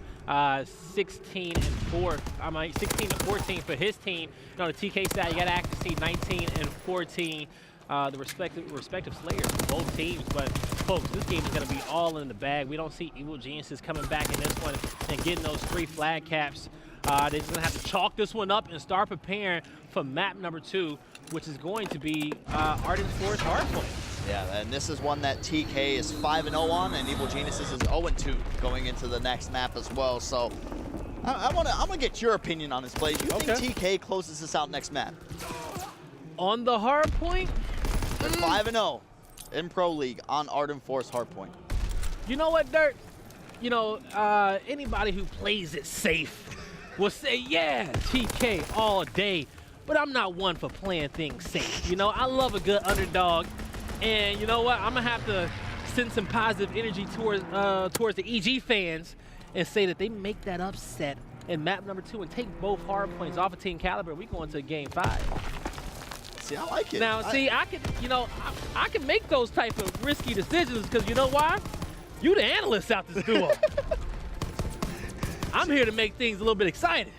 16 and 4. I mean 16 to 14 for his team. You know, the TK side, you got Accuracy 19 and 14. The respective slayers for both teams. But folks, this game is going to be all in the bag. We don't see Evil Geniuses coming back in this one and getting those 3 flag caps. They're just going to have to chalk this one up and start preparing for map number 2, which is going to be Ardent Forest Hardpoint. Yeah, and this is one that TK is 5-0 on, and Evil Geniuses is 0-2 going into the next map as well. So I'm gonna get your opinion on this play. Do you think TK closes this out next map? On the hardpoint? They're 5-0 in Pro League on Ardent Force hardpoint. You know what, Dirt? You know, anybody who plays it safe will say, yeah, TK all day. But I'm not one for playing things safe. You know, I love a good underdog. And you know what? I'm gonna have to send some positive energy towards the EG fans and say that they make that upset in map number 2 and take both hard points off of Team Caliber. We go into game 5. See, I like it. Now, see, I can make those type of risky decisions because you know why? You the analyst out this duo. I'm here to make things a little bit exciting.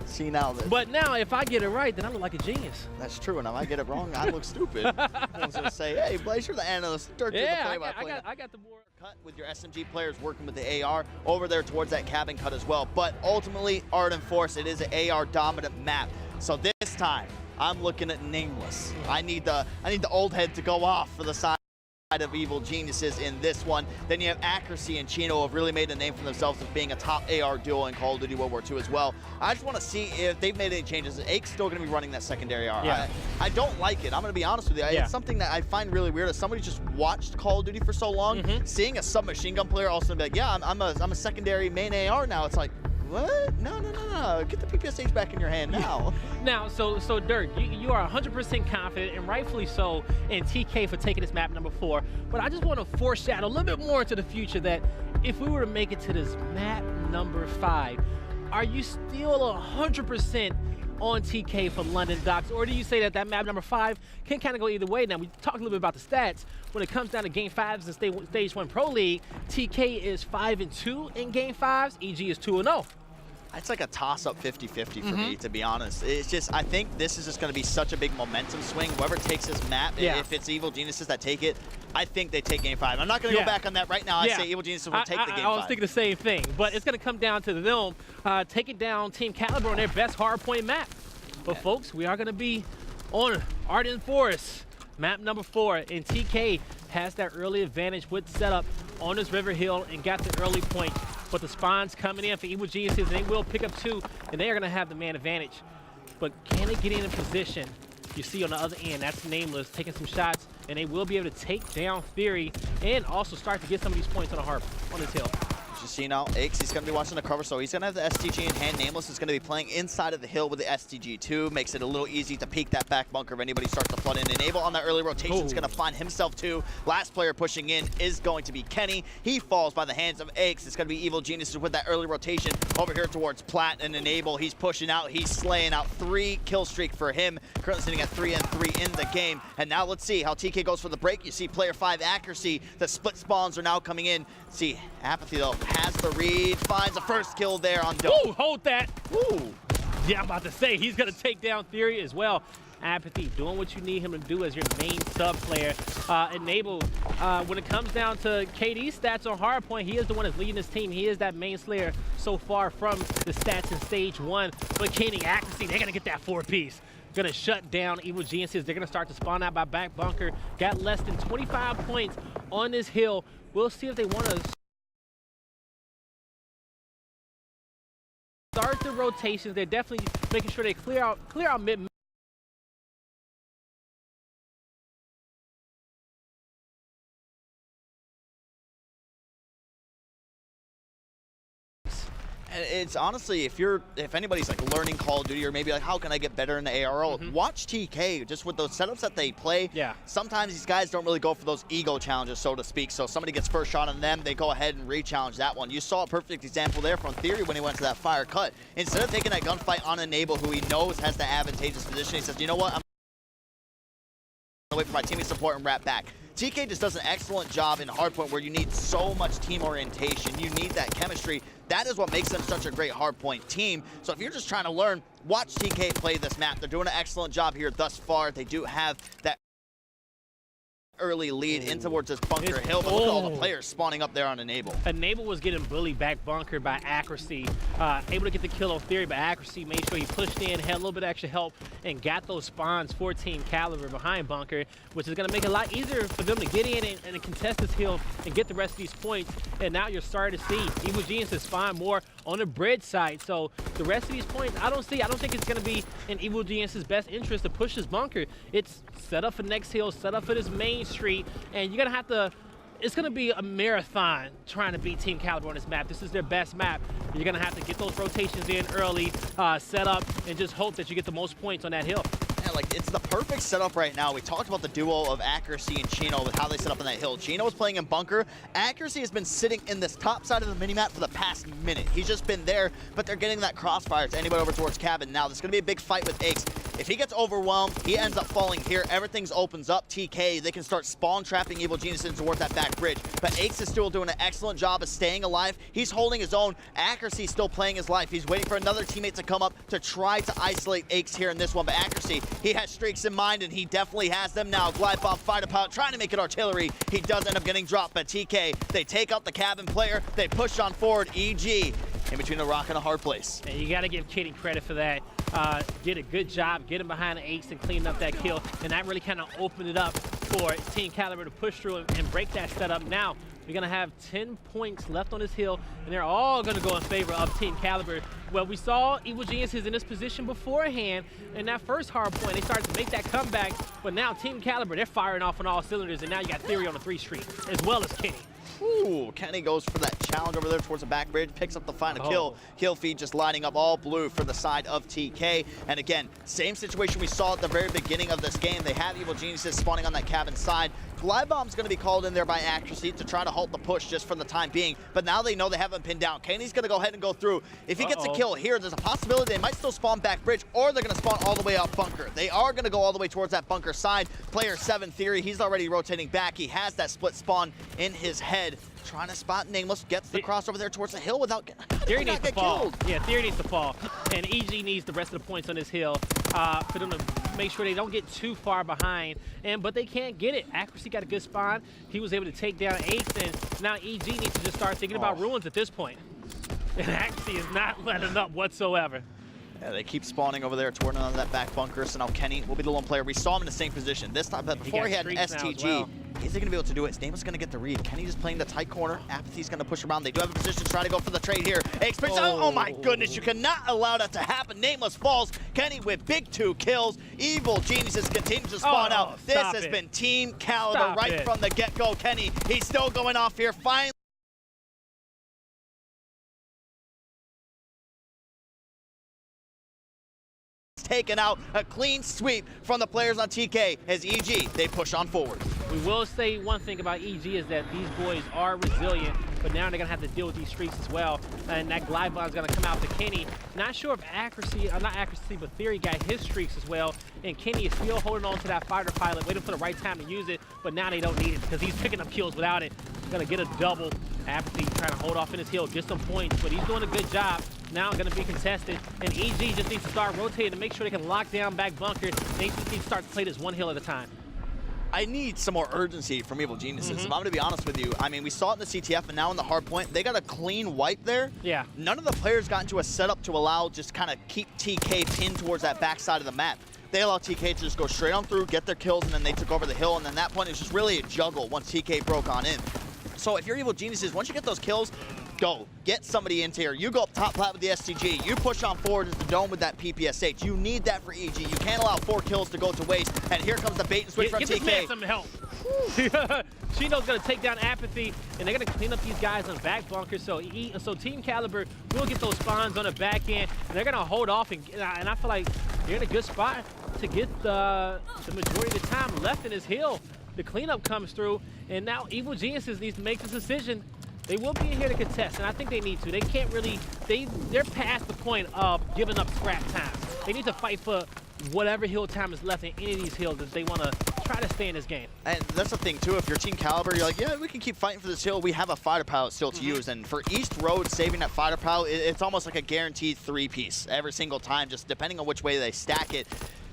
See now that. But now, if I get it right, then I look like a genius. That's true, and if I get it wrong, I look stupid. I was gonna say, hey, Blaze, you're the analyst. Dirt to the play-by-play. I got the board. Cut with your SMG players working with the AR over there towards that cabin cut as well. But ultimately, Ardent Force, it is an AR dominant map. So this time, I'm looking at Nameless. I need the old head to go off for the side of Evil Geniuses in this one. Then you have Accuracy and Chino have really made a name for themselves as being a top AR duo in Call of Duty World War II as well. I just want to see if they've made any changes. Ake's still going to be running that secondary AR. Yeah. I don't like it. I'm going to be honest with you. It's something that I find really weird. As somebody just watched Call of Duty for so long, seeing a submachine gun player also be like, yeah, I'm a secondary main AR now. It's like, what? No. Get the PPSH back in your hand now. Now, so Dirk, you are 100% confident, and rightfully so, in TK for taking this map number 4. But I just want to foreshadow a little bit more into the future that if we were to make it to this map number 5, are you still 100% on TK for London Docks, or do you say that map number 5 can kind of go either way? Now, we talked a little bit about the stats. When it comes down to Game 5s in Stage 1 Pro League, TK is 5-2 in Game 5s, EG is 2-0. It's like a toss-up 50-50 for me, to be honest. It's just, I think this is just going to be such a big momentum swing. Whoever takes this map, if it's Evil Geniuses that take it, I think they take Game 5. I'm not going to go back on that right now. I say Evil Geniuses will take the Game 5. I was thinking the same thing, but it's going to come down to them taking down Team Caliber on their best hardpoint map. But folks, we are going to be on Ardent Forest, map number 4, and TK has that early advantage with setup on this River Hill and got the early point. But the spawns coming in for Evil Geniuses, and they will pick up 2, and they are going to have the man advantage. But can they get in a position? You see on the other end, that's Nameless taking some shots, and they will be able to take down Theory and also start to get some of these points on his hill. Just see now, Aches, he's going to be watching the cover, so he's going to have the STG in hand. Nameless is going to be playing inside of the hill with the STG too. Makes it a little easy to peek that back bunker if anybody starts to flood in. Enable on that early rotation is going to find himself too. Last player pushing in is going to be Kenny. He falls by the hands of Aches. It's going to be Evil Geniuses with that early rotation over here towards Plat and Enable. He's pushing out. He's slaying out. 3 kill streak for him. Currently sitting at 3-3 in the game. And now let's see how TK goes for the break. You see player 5 Accuracy. The split spawns are now coming in. See, Apathy though has the read, finds a first kill there on Dome. Ooh, hold that. Ooh. Yeah, I'm about to say, he's going to take down Theory as well. Apathy doing what you need him to do as your main sub player. Enable, when it comes down to KD's stats on hardpoint, he is the one that's leading his team. He is that main slayer so far from the stats in Stage 1. But Kenny, Accuracy, they're going to get that 4-piece. Going to shut down Evil Geniuses. They're going to start to spawn out by back bunker. Got less than 25 points on this hill. We'll see if they want to start the rotations. They're definitely making sure they clear out mid. It's honestly, if anybody's like learning Call of Duty or maybe like how can I get better in the ARL, watch TK just with those setups that they play. Yeah. Sometimes these guys don't really go for those ego challenges, so to speak. So somebody gets first shot on them, they go ahead and re-challenge that one. You saw a perfect example there from Theory when he went to that fire cut. Instead of taking that gunfight on Enable, who he knows has the advantageous position, he says, you know what, I'm wait for my teammate support and wrap back. TK just does an excellent job in Hardpoint where you need so much team orientation. You need that chemistry. That is what makes them such a great Hardpoint team. So if you're just trying to learn, watch TK play this map. They're doing an excellent job here thus far. They do have that early lead in towards this bunker hill, but look at all the players spawning up there on Enable. Enable was getting bullied back bunker by Accuracy. Able to get the kill on Theory, but Accuracy made sure he pushed in, had a little bit of extra help, and got those spawns for Team Caliber behind bunker, which is going to make it a lot easier for them to get in and contest this hill and get the rest of these points. And now you're starting to see Evil Geniuses spawn more on the bridge side. So the rest of these points, I don't think it's going to be in Evil Genius's best interest to push this bunker. It's set up for next hill, set up for this main street, and you're gonna have to, it's gonna be a marathon trying to beat Team Caliber on this map. This is their best map. You're gonna have to get those rotations in early, set up, and just hope that you get the most points on that hill. Yeah, like it's the perfect setup right now. We talked about the duo of Accuracy and Chino with how they set up on that hill. Chino is playing in bunker. Accuracy has been sitting in this top side of the minimap for the past minute. He's just been there, but they're getting that crossfire to anybody over towards cabin. Now, there's going to be a big fight with Aches. If he gets overwhelmed, he ends up falling here. Everything's opens up. TK, they can start spawn trapping Evil Geniuses towards that back bridge. But Aches is still doing an excellent job of staying alive. He's holding his own. Accuracy still playing his life. He's waiting for another teammate to come up to try to isolate Aches here in this one. But Accuracy, he has streaks in mind, and he definitely has them now. Glide bomb, fighter pilot, trying to make it artillery. He does end up getting dropped, but TK, they take out the cabin player. They push on forward. EG in between a rock and a hard place. And you got to give Kitty credit for that. Did a good job getting behind the Aches and cleaning up that kill, and that really kind of opened it up for Team Caliber to push through and break that setup. Now we're gonna have 10 points left on this hill, and they're all gonna go in favor of Team Caliber. Well, we saw Evil Geniuses in this position beforehand in that first hard point. They started to make that comeback, but now Team Caliber, they're firing off on all cylinders, and now you got Theory on the 3 street, as well as Kenny. Ooh, Kenny goes for that challenge over there towards the back bridge, picks up the final kill. Kill feed just lining up all blue for the side of TK. And again, same situation we saw at the very beginning of this game. They have Evil Geniuses spawning on that cabin side. Glide bomb's going to be called in there by Accuracy to try to halt the push just for the time being. But now they know they haven't pinned down. Kenny's going to go ahead and go through. If he gets a kill here, there's a possibility they might still spawn back bridge, or they're going to spawn all the way up bunker. They are going to go all the way towards that bunker side. Player 7 Theory, he's already rotating back. He has that split spawn in his head. Trying to spot Nameless, gets the cross over there towards the hill without Theory needs to fall. killed. Yeah, Theory needs to fall. And EG needs the rest of the points on this hill for them to make sure they don't get too far behind. But they can't get it. Accuracy got a good spawn. He was able to take down Ace, and now EG needs to just start thinking about ruins at this point. And Accuracy is not letting up whatsoever. Yeah, they keep spawning over there toward that back bunker, so now Kenny will be the lone player. We saw him in the same position this time, but before he had an STG, is he going to be able to do it? Nameless going to get the read. Kenny just playing the tight corner. Apathy's going to push around. They do have a position to try to go for the trade here. Oh my goodness, you cannot allow that to happen. Nameless falls. Kenny with big 2 kills. Evil Geniuses continue to spawn out. This has been Team Caliber from the get-go. Kenny, he's still going off here. Finally. Taken out, a clean sweep from the players on TK as EG, they push on forward. We will say one thing about EG is that these boys are resilient, but now they're going to have to deal with these streaks as well. And that glide bomb is going to come out to Kenny. Not sure if Accuracy, not Accuracy, but Theory got his streaks as well. And Kenny is still holding on to that fighter pilot, waiting for the right time to use it, but now they don't need it because he's picking up kills without it. Going to get a double. Apathy trying to hold off in his hill, get some points, but he's doing a good job. Now going to be contested, and EG just needs to start rotating to make sure they can lock down back bunker. They just need to start to play this one hill at a time. I need some more urgency from Evil Geniuses. If I'm going to be honest with you, I mean, we saw it in the CTF, and now in the hard point, they got a clean wipe there. Yeah. None of the players got into a setup to allow just kind of keep TK pinned towards that backside of the map. They allowed TK to just go straight on through, get their kills, and then they took over the hill, and then that point it was just really a juggle once TK broke on in. So if you're Evil Geniuses, once you get those kills, go. Get somebody into here. You go up top plat with the STG. You push on forward into the dome with that PPSH. You need that for EG. You can't allow 4 kills to go to waste. And here comes the bait and switch from TK. Give this man some help. Chino's going to take down Apathy, and they're going to clean up these guys on back bunkers. So Team Caliber will get those spawns on the back end, and they're going to hold off. And I feel like they're in a good spot to get the majority of the time left in this hill. The cleanup comes through, and now Evil Geniuses needs to make this decision. They will be in here to contest, and I think they need to. They can't really, they're past the point of giving up scrap time. They need to fight for whatever hill time is left in any of these hills if they want to try to stay in this game. And that's the thing, too. If you're Team Caliber, you're like, yeah, we can keep fighting for this hill. We have a fighter pilot still to use. And for East Road, saving that fighter pilot, it's almost like a guaranteed 3-piece every single time, just depending on which way they stack it.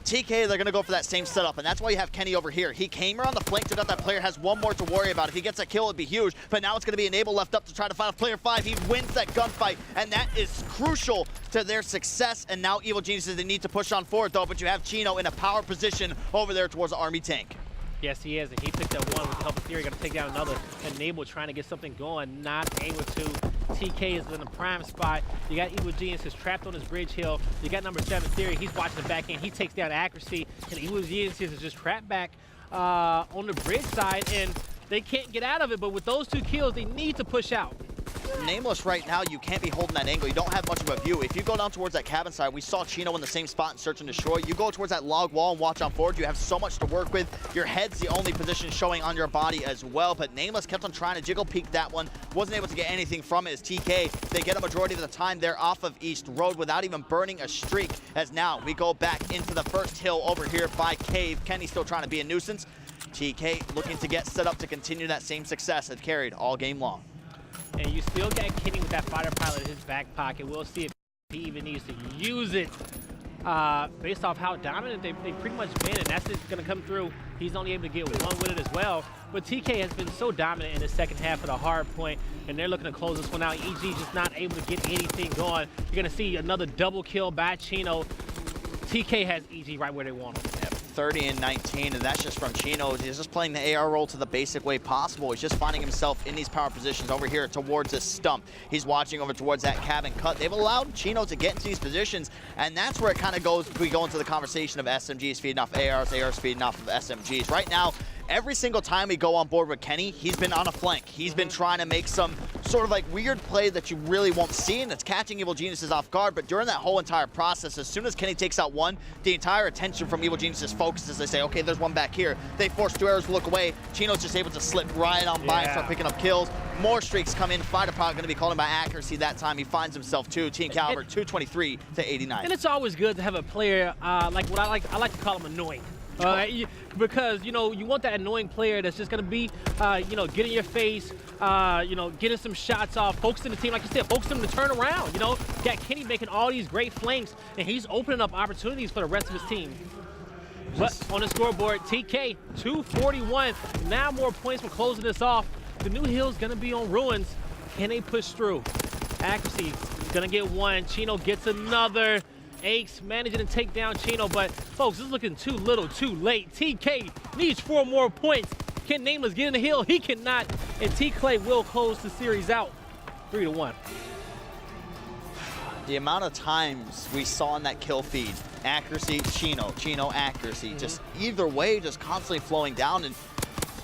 TK, they're going to go for that same setup, and that's why you have Kenny over here. He came around the flank, took out that player, has one more to worry about. If he gets a kill, it'd be huge, but now it's going to be Enable left up to try to find a player 5. He wins that gunfight, and that is crucial to their success, and now Evil Geniuses, they need to push on forward, though, but you have Chino in a power position over there towards the Army tank. Yes, he is, and he picked up one with the help of Theory, going to take down another. Enable trying to get something going, not able to. TK is in the prime spot. You got Evil Geniuses trapped on his bridge hill. You got number 7, Theory. He's watching the back end. He takes down Accuracy, and Evil Geniuses is just trapped back on the bridge side, and they can't get out of it. But with those 2 kills, they need to push out. Nameless right now, you can't be holding that angle. You don't have much of a view. If you go down towards that cabin side, we saw Chino in the same spot in Search and Destroy. You go towards that log wall and watch on forward. You have so much to work with. Your head's the only position showing on your body as well, but Nameless kept on trying to jiggle peek that one. Wasn't able to get anything from it as TK. They get a majority of the time there off of East Road without even burning a streak, as now we go back into the first hill over here by Cave. Kenny still trying to be a nuisance. TK looking to get set up to continue that same success that carried all game long. And you still got Kenny with that fighter pilot in his back pocket. We'll see if he even needs to use it based off how dominant they've pretty much been, and that's going to come through. He's only able to get one with it as well. But TK has been so dominant in the second half of the hard point, and they're looking to close this one out. EG just not able to get anything going. You're going to see another double kill by Chino. TK has EG right where they want him. 30 and 19, and that's just from Chino. He's just playing the AR role to the basic way possible. He's just finding himself in these power positions over here towards this stump. He's watching over towards that cabin cut. They've allowed Chino to get into these positions, and that's where it kind of goes. We go into the conversation of SMGs feeding off ARs, ARs feeding off of SMGs. Right now, every single time we go on board with Kenny, he's been on a flank. He's been trying to make some sort of like weird play that you really won't see, and it's catching Evil Geniuses off guard. But during that whole entire process, as soon as Kenny takes out one, the entire attention from Evil Geniuses focuses. They say, okay, there's one back here. They force 2 arrows to look away. Chino's just able to slip right on by and start picking up kills. More streaks come in. Fighter pilot going to be called in by Accuracy that time. He finds himself too. Team Caliber 223 to 89. And it's always good to have a player like what I like to call him annoying. Because, you know, you want that annoying player that's just going to be, you know, get in your face, you know, getting some shots off, focusing the team, like you said, focusing them to turn around, you know. Got Kenny making all these great flanks, and he's opening up opportunities for the rest of his team. But on the scoreboard, TK, 241. Now more points for closing this off. The new hill's going to be on Ruins. Can they push through? Accuracy going to get one. Chino gets another. Aches managing to take down Chino, but folks, this is looking too little, too late. TK needs 4 more points. Can Nameless get in the hill? He cannot, and T-Clay will close the series out 3-1. The amount of times we saw in that kill feed, Accuracy, Chino, Accuracy, just either way, just constantly flowing down, and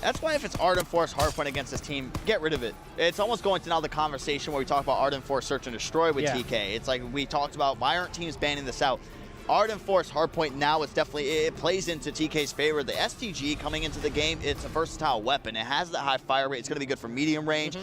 that's why if it's Ardent Force hardpoint against this team, get rid of it. It's almost going to now the conversation where we talk about Ardent Force Search and Destroy with TK. It's like we talked about, why aren't teams banning this out? Ardent Force hardpoint now, it's definitely, it plays into TK's favor. The STG coming into the game, it's a versatile weapon. It has the high fire rate. It's going to be good for medium range.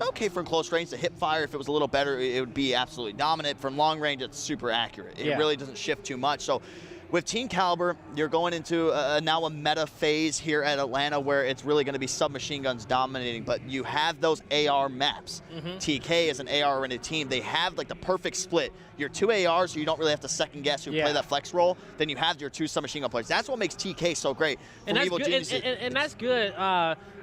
Okay for close range. The hip fire, if it was a little better, it would be absolutely dominant. From long range, it's super accurate. It really doesn't shift too much. So with Team Caliber, you're going into now a meta phase here at Atlanta where it's really going to be submachine guns dominating, but you have those AR maps. TK is an AR-oriented team. They have like the perfect split. Your 2 ARs, so you don't really have to second guess who play that flex role. Then you have your 2 submachine gun players. That's what makes TK so great. And that's good, and that's good,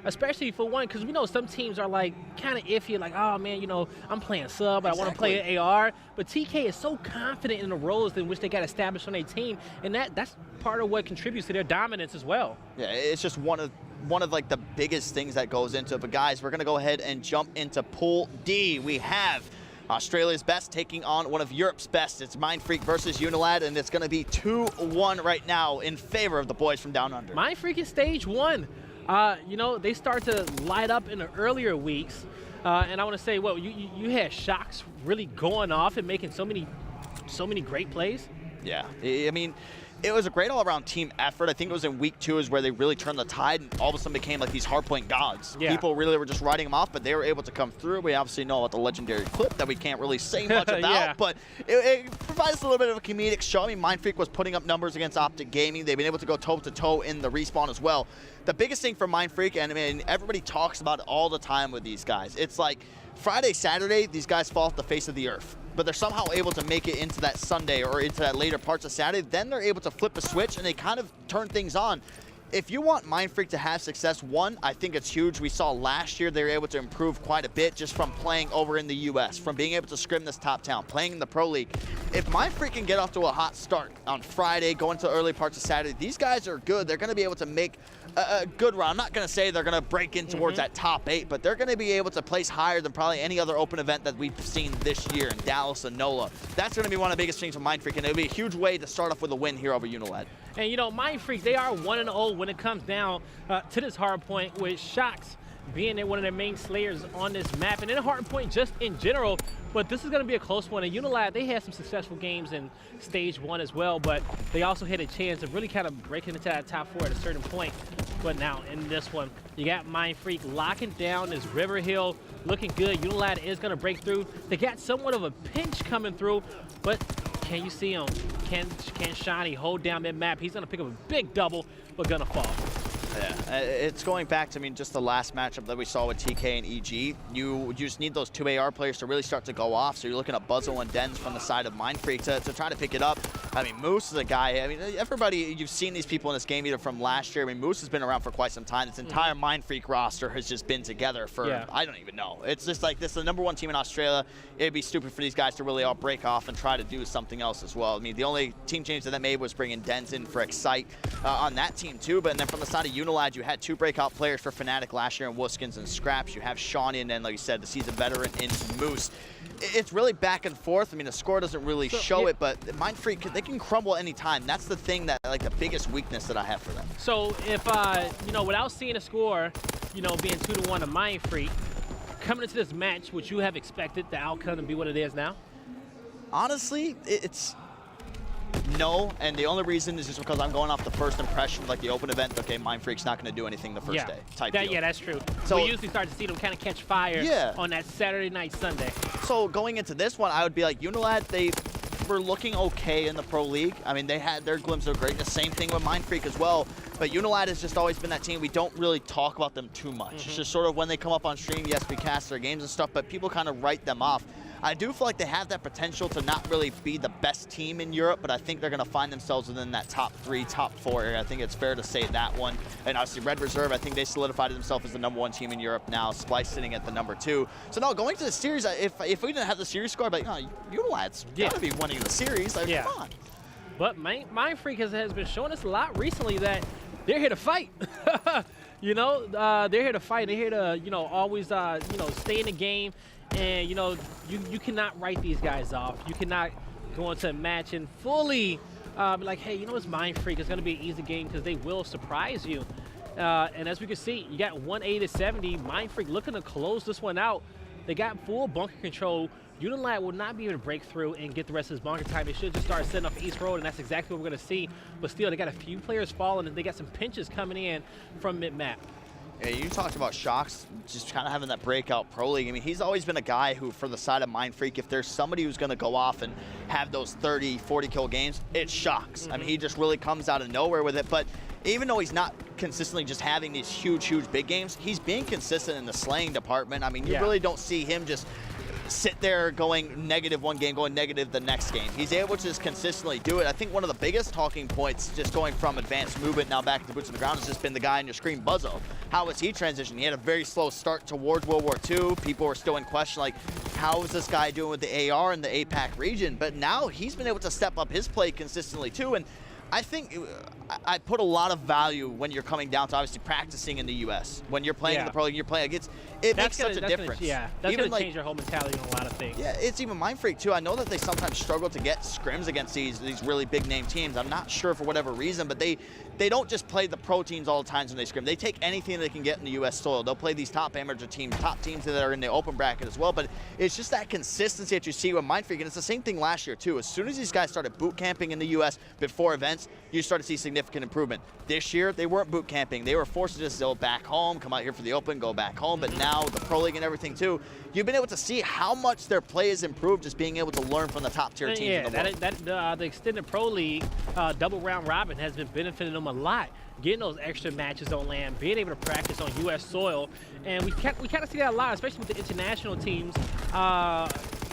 especially for one, because we know some teams are like kind of iffy, like, oh man, you know, I'm playing sub, but I want to play an AR. But TK is so confident in the roles in which they got established on their team, and that's part of what contributes to their dominance as well. Yeah, it's just one of like the biggest things that goes into it. But guys, we're gonna go ahead and jump into Pool D. We have Australia's best taking on one of Europe's best. It's Mind Freak versus Unilad, and it's going to be 2-1 right now in favor of the boys from Down Under. Mind Freak is stage 1. You know, they start to light up in the earlier weeks. And I want to say, well, you had Shocks really going off and making so many great plays. Yeah, I mean, it was a great all-around team effort. I think it was in week 2 is where they really turned the tide and all of a sudden became like these hardpoint gods. Yeah. People really were just writing them off, but they were able to come through. We obviously know about the legendary clip that we can't really say much about, Yeah. but it provides us a little bit of a comedic show. I mean, Mindfreak was putting up numbers against Optic Gaming. They've been able to go toe-to-toe in the respawn as well. The biggest thing for Mindfreak, and I mean, everybody talks about it all the time with these guys, it's like Friday, Saturday, these guys fall off the face of the earth. But they're somehow able to make it into that Sunday or into that later parts of Saturday. Then they're able to flip a switch and they kind of turn things on. If you want Mindfreak to have success, one, I think it's huge. We saw last year they were able to improve quite a bit just from playing over in the US, from being able to scrim this top town, playing in the Pro League. If Mindfreak can get off to a hot start on Friday, go into early parts of Saturday, these guys are good. They're going to be able to make a good run. I'm not going to say they're going to break in towards that top 8, but they're going to be able to place higher than probably any other open event that we've seen this year in Dallas and NOLA. That's going to be one of the biggest things for Mindfreak, and it'll be a huge way to start off with a win here over Unilad. And, you know, Mindfreak, they are 1-0 when it comes down to this hard point, with Shocks being one of their main slayers on this map. And in a hard point just in general, but this is going to be a close one. And Unilad, they had some successful games in Stage 1 as well, but they also had a chance of really kind of breaking into that top 4 at a certain point. But now in this one, you got Mindfreak locking down this River Hill, looking good. Unilad is going to break through. They got somewhat of a pinch coming through, but can you see him? Can Shiny hold down mid-map? He's going to pick up a big double, but going to fall. Yeah, it's going back to, I mean, just the last matchup that we saw with TK and EG. You just need those 2 AR players to really start to go off. So you're looking at Buzzle and Dens from the side of Mindfreak to try to pick it up. I mean, Moose is a guy, I mean, everybody, you've seen these people in this game either from last year. I mean, Moose has been around for quite some time. This entire Mindfreak roster has just been together for, I don't even know. It's just like, this is the #1 team in Australia. It'd be stupid for these guys to really all break off and try to do something else as well. I mean, the only team change that they made was bringing Dens in for Excite on that team too. But then from the side of Unilad, you had 2 breakout players for Fnatic last year in Wooskins and Scraps. You have Shawnee, and then, like you said, the seasoned veteran in Moose. It's really back and forth. I mean, the score doesn't really show it, but Mindfreak, they can crumble any time. That's the thing that, like, the biggest weakness that I have for them. So if, you know, without seeing a score, you know, being 2-1 to Mindfreak, coming into this match, would you have expected the outcome to be what it is now? Honestly, it's no, and the only reason is just because I'm going off the first impression of like the open event. Okay, Mindfreak's not going to do anything the first day type deal. Yeah, that's true. So we usually start to see them kind of catch fire on that Saturday night, Sunday. So going into this one, I would be like, Unilad, they were looking okay in the Pro League. I mean, they had their glimpse of greatness. Same thing with Mindfreak as well. But Unilad has just always been that team. We don't really talk about them too much. It's just sort of when they come up on stream, yes, we cast their games and stuff, but people kind of write them off. I do feel like they have that potential to not really be the best team in Europe, but I think they're going to find themselves within that top 3, top 4 area. I think it's fair to say that one. And obviously Red Reserve, I think they solidified themselves as the #1 team in Europe now. Splice sitting at the #2. So no, going to the series, if we didn't have the series score, I'd be like, oh, Unilad's got to be winning the series. Like, come on. But Mindfreak has been showing us a lot recently that they're here to fight. You know, they're here to fight. They're here to, you know, always, you know, stay in the game. And, you know, you cannot write these guys off. You cannot go into a match and fully be like, hey, you know, it's Mindfreak. It's going to be an easy game because they will surprise you. And as we can see, you got 180-70. Mindfreak looking to close this one out. They got full bunker control. Unilad will not be able to break through and get the rest of his bunker time. They should just start setting off East Road, and that's exactly what we're going to see. But still, they got a few players falling, and they got some pinches coming in from mid-map. Yeah, you talked about Shocks just kind of having that breakout Pro League. I mean, he's always been a guy who, for the side of Mindfreak, if there's somebody who's going to go off and have those 30, 40 kill games, it's Shocks. I mean, he just really comes out of nowhere with it. But even though he's not consistently just having these huge big games, he's being consistent in the slaying department. I mean, you really don't see him just sit there going negative one game, going negative the next game. He's able to just consistently do it. I think one of the biggest talking points, just going from advanced movement now back to boots on the ground, has just been the guy on your screen, Buzzo. How was he transitioning? He had a very slow start towards World War II. People were still in question, like, how is this guy doing with the AR in the APAC region? But now he's been able to step up his play consistently too. And I think I put a lot of value when you're coming down to obviously practicing in the U.S. When you're playing in the Pro League, you're playing. It makes such a difference. That's going to change your whole mentality on a lot of things. Yeah, it's even Mindfreak too. I know that they sometimes struggle to get scrims against these really big name teams. I'm not sure for whatever reason, but they don't just play the pro teams all the times when they scrim. They take anything they can get in the U.S. soil. They'll play these top amateur teams, top teams that are in the open bracket as well. But it's just that consistency that you see with Mindfreak, and it's the same thing last year too. As soon as these guys started boot camping in the U.S. before events, you start to see significant improvement. This year, they weren't boot camping. They were forced to just go back home, come out here for the open, go back home. But now with the Pro League and everything too, you've been able to see how much their play has improved just being able to learn from the top tier teams in the world. The extended Pro League double round robin has been benefiting them a lot. Getting those extra matches on land, being able to practice on U.S. soil, and we kind of see that a lot, especially with the international teams.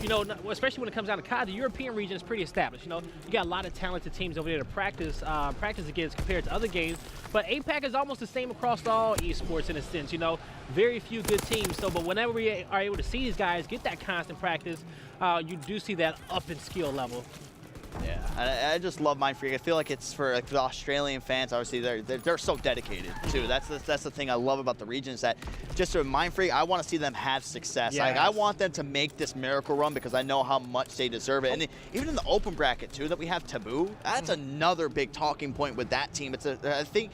You know, especially when it comes down to COD, the European region is pretty established. You know, you got a lot of talented teams over there to practice against compared to other games. But APAC is almost the same across all esports in a sense. You know, very few good teams. So, but whenever we are able to see these guys get that constant practice, you do see that up in skill level. Yeah, I just love Mindfreak. I feel like it's for the Australian fans. Obviously, they're so dedicated too. That's the thing I love about the region is that just for Mindfreak, I want to see them have success. Yes. Like I want them to make this miracle run because I know how much they deserve it. And even in the open bracket too, that we have Taboo. That's another big talking point with that team. It's I think.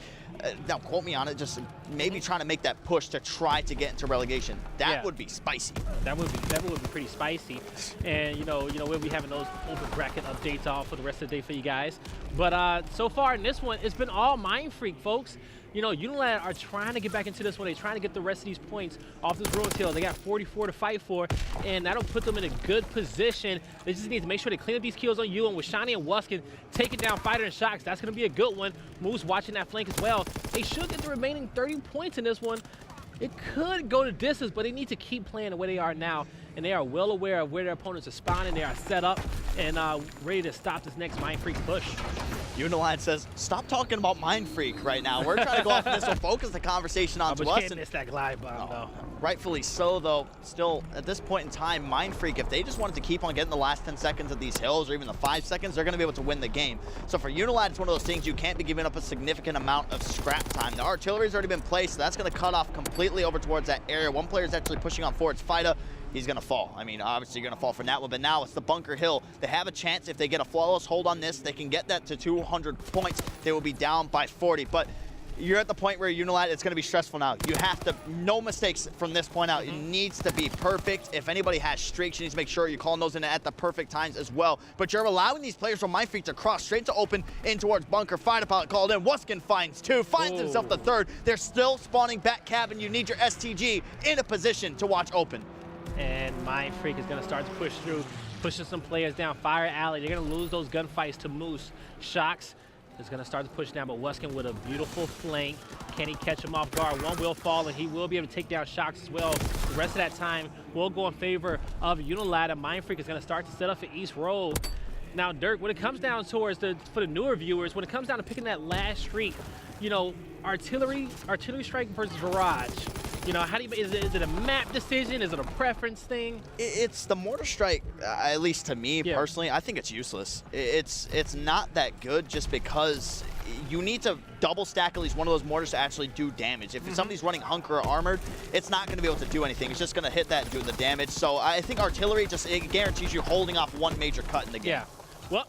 Now quote me on it. Just maybe trying to make that push to try to get into relegation. That would be spicy. That would be pretty spicy. And you know we'll be having those open bracket updates all for the rest of the day for you guys. But so far in this one, it's been all Mindfreak, folks. You know, Unilat are trying to get back into this one. They're trying to get the rest of these points off this road tail. They got 44 to fight for, and that'll put them in a good position. They just need to make sure they clean up these kills on you, and with Shani and Wuskin taking down Fighter and Shocks, that's going to be a good one. Moose watching that flank as well. They should get the remaining 30 points in this one. It could go to distance, but they need to keep playing the way they are now, and they are well aware of where their opponents are spawning. They are set up and ready to stop this next Mindfreak push. Uniline says, stop talking about Mindfreak right now. We're trying to go off this and focus the conversation on but us. You can't miss that glide bomb, though. Rightfully so, though. Still, at this point in time, Mindfreak, if they just wanted to keep on getting the last 10 seconds of these hills, or even the 5 seconds, they're going to be able to win the game. So for Uniline, it's one of those things you can't be giving up a significant amount of scrap time. The artillery's already been placed, so that's going to cut off completely over towards that area. One player's actually pushing on forward. It's Fida. He's going to fall. I mean, obviously you're going to fall from that one, but now it's the Bunker Hill. They have a chance if they get a flawless hold on this. They can get that to 200 points. They will be down by 40, but you're at the point where Unilat, it's going to be stressful now. You have to, no mistakes from this point out. It needs to be perfect. If anybody has streaks, you need to make sure you're calling those in at the perfect times as well. But you're allowing these players from Mindfreak to cross straight to open in towards Bunker. Fighter pilot called in. Wuskin finds two, finds himself the third. They're still spawning back cabin. You need your STG in a position to watch open. And Mindfreak is going to start to push through, pushing some players down. Fire Alley, they're going to lose those gunfights to Moose. Shocks is going to start to push down, but Wuskin with a beautiful flank. Can he catch him off guard? One will fall, and he will be able to take down Shocks as well. The rest of that time will go in favor of Unilat, and Mindfreak is going to start to set up for East Road. Now, Dirk, when it comes down towards for the newer viewers, when it comes down to picking that last streak, you know, artillery strike versus barrage. You know, how do you, is it a map decision? Is it a preference thing? It's the mortar strike, at least to me personally, I think it's useless. It's not that good just because you need to double stack at least one of those mortars to actually do damage. If somebody's running Hunker or Armored, it's not going to be able to do anything. It's just going to hit that and do the damage. So I think artillery just, it guarantees you holding off one major cut in the game. Yeah. Well,